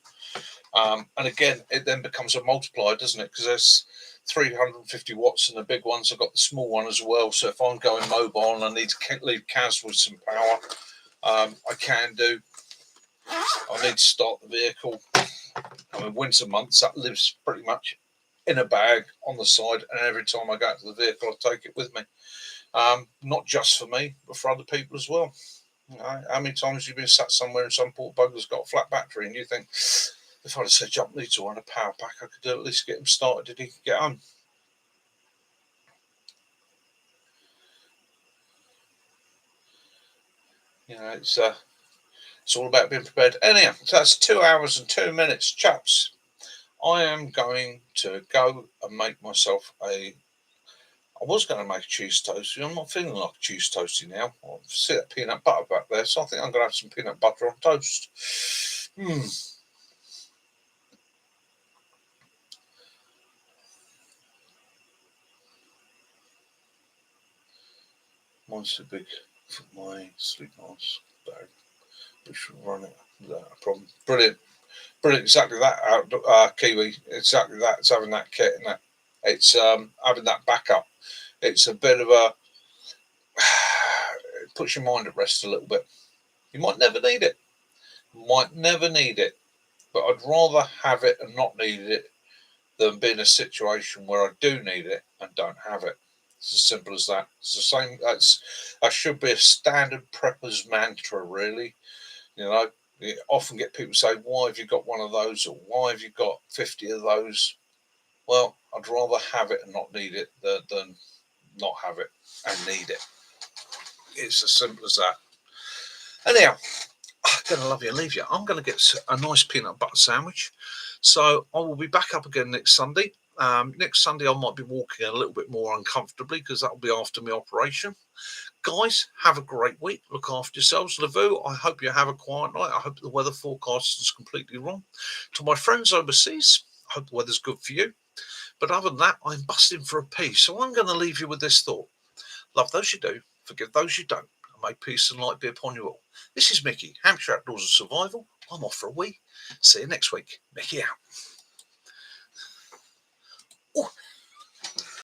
And again, it then becomes a multiplier, doesn't it? Because there's 350 watts in the big ones. I've got the small one as well. So if I'm going mobile and I need to leave Kaz with some power, I can do. I need to start the vehicle. I mean, winter months, that lives pretty much in a bag on the side, and every time I go out to the vehicle, I take it with me. Not just for me, but for other people as well. You know, how many times you've been sat somewhere and some poor bugger's got a flat battery, and you think, if I'd have said jump lead to run a power pack, I could at least get him started and he could get home. You know, it's all about being prepared. Anyhow, so that's 2 hours and 2 minutes, chaps. I am going to go and make myself I was going to make a cheese toasty. I'm not feeling like a cheese toasty now. I see that peanut butter back there, so I think I'm going to have some peanut butter on toast. Mine's too big for my sleep mask bag. We should run it without a problem. Brilliant. Exactly that, Kiwi. Exactly that. It's having that kit and that. It's having that backup. It's a bit of a it puts your mind at rest a little bit. You might never need it. But I'd rather have it and not need it than be in a situation where I do need it and don't have it. It's as simple as that. It's the same. That should be a standard prepper's mantra, really. You know, you often get people say, "Why have you got one of those?" or "Why have you got 50 of those?" Well, I'd rather have it and not need it than not have it and need it. It's as simple as that. Anyhow, I'm going to love you and leave you. I'm going to get a nice peanut butter sandwich. So I will be back up again next Sunday. Next Sunday, I might be walking a little bit more uncomfortably because that'll be after my operation. Guys, have a great week. Look after yourselves. Lavu, I hope you have a quiet night. I hope the weather forecast is completely wrong. To my friends overseas, I hope the weather's good for you. But other than that, I'm busting for a pee. So I'm going to leave you with this thought. Love those you do, forgive those you don't, and may peace and light be upon you all. This is Mickey, Hampshire Outdoors and Survival. I'm off for a wee. See you next week. Mickey out. Oh,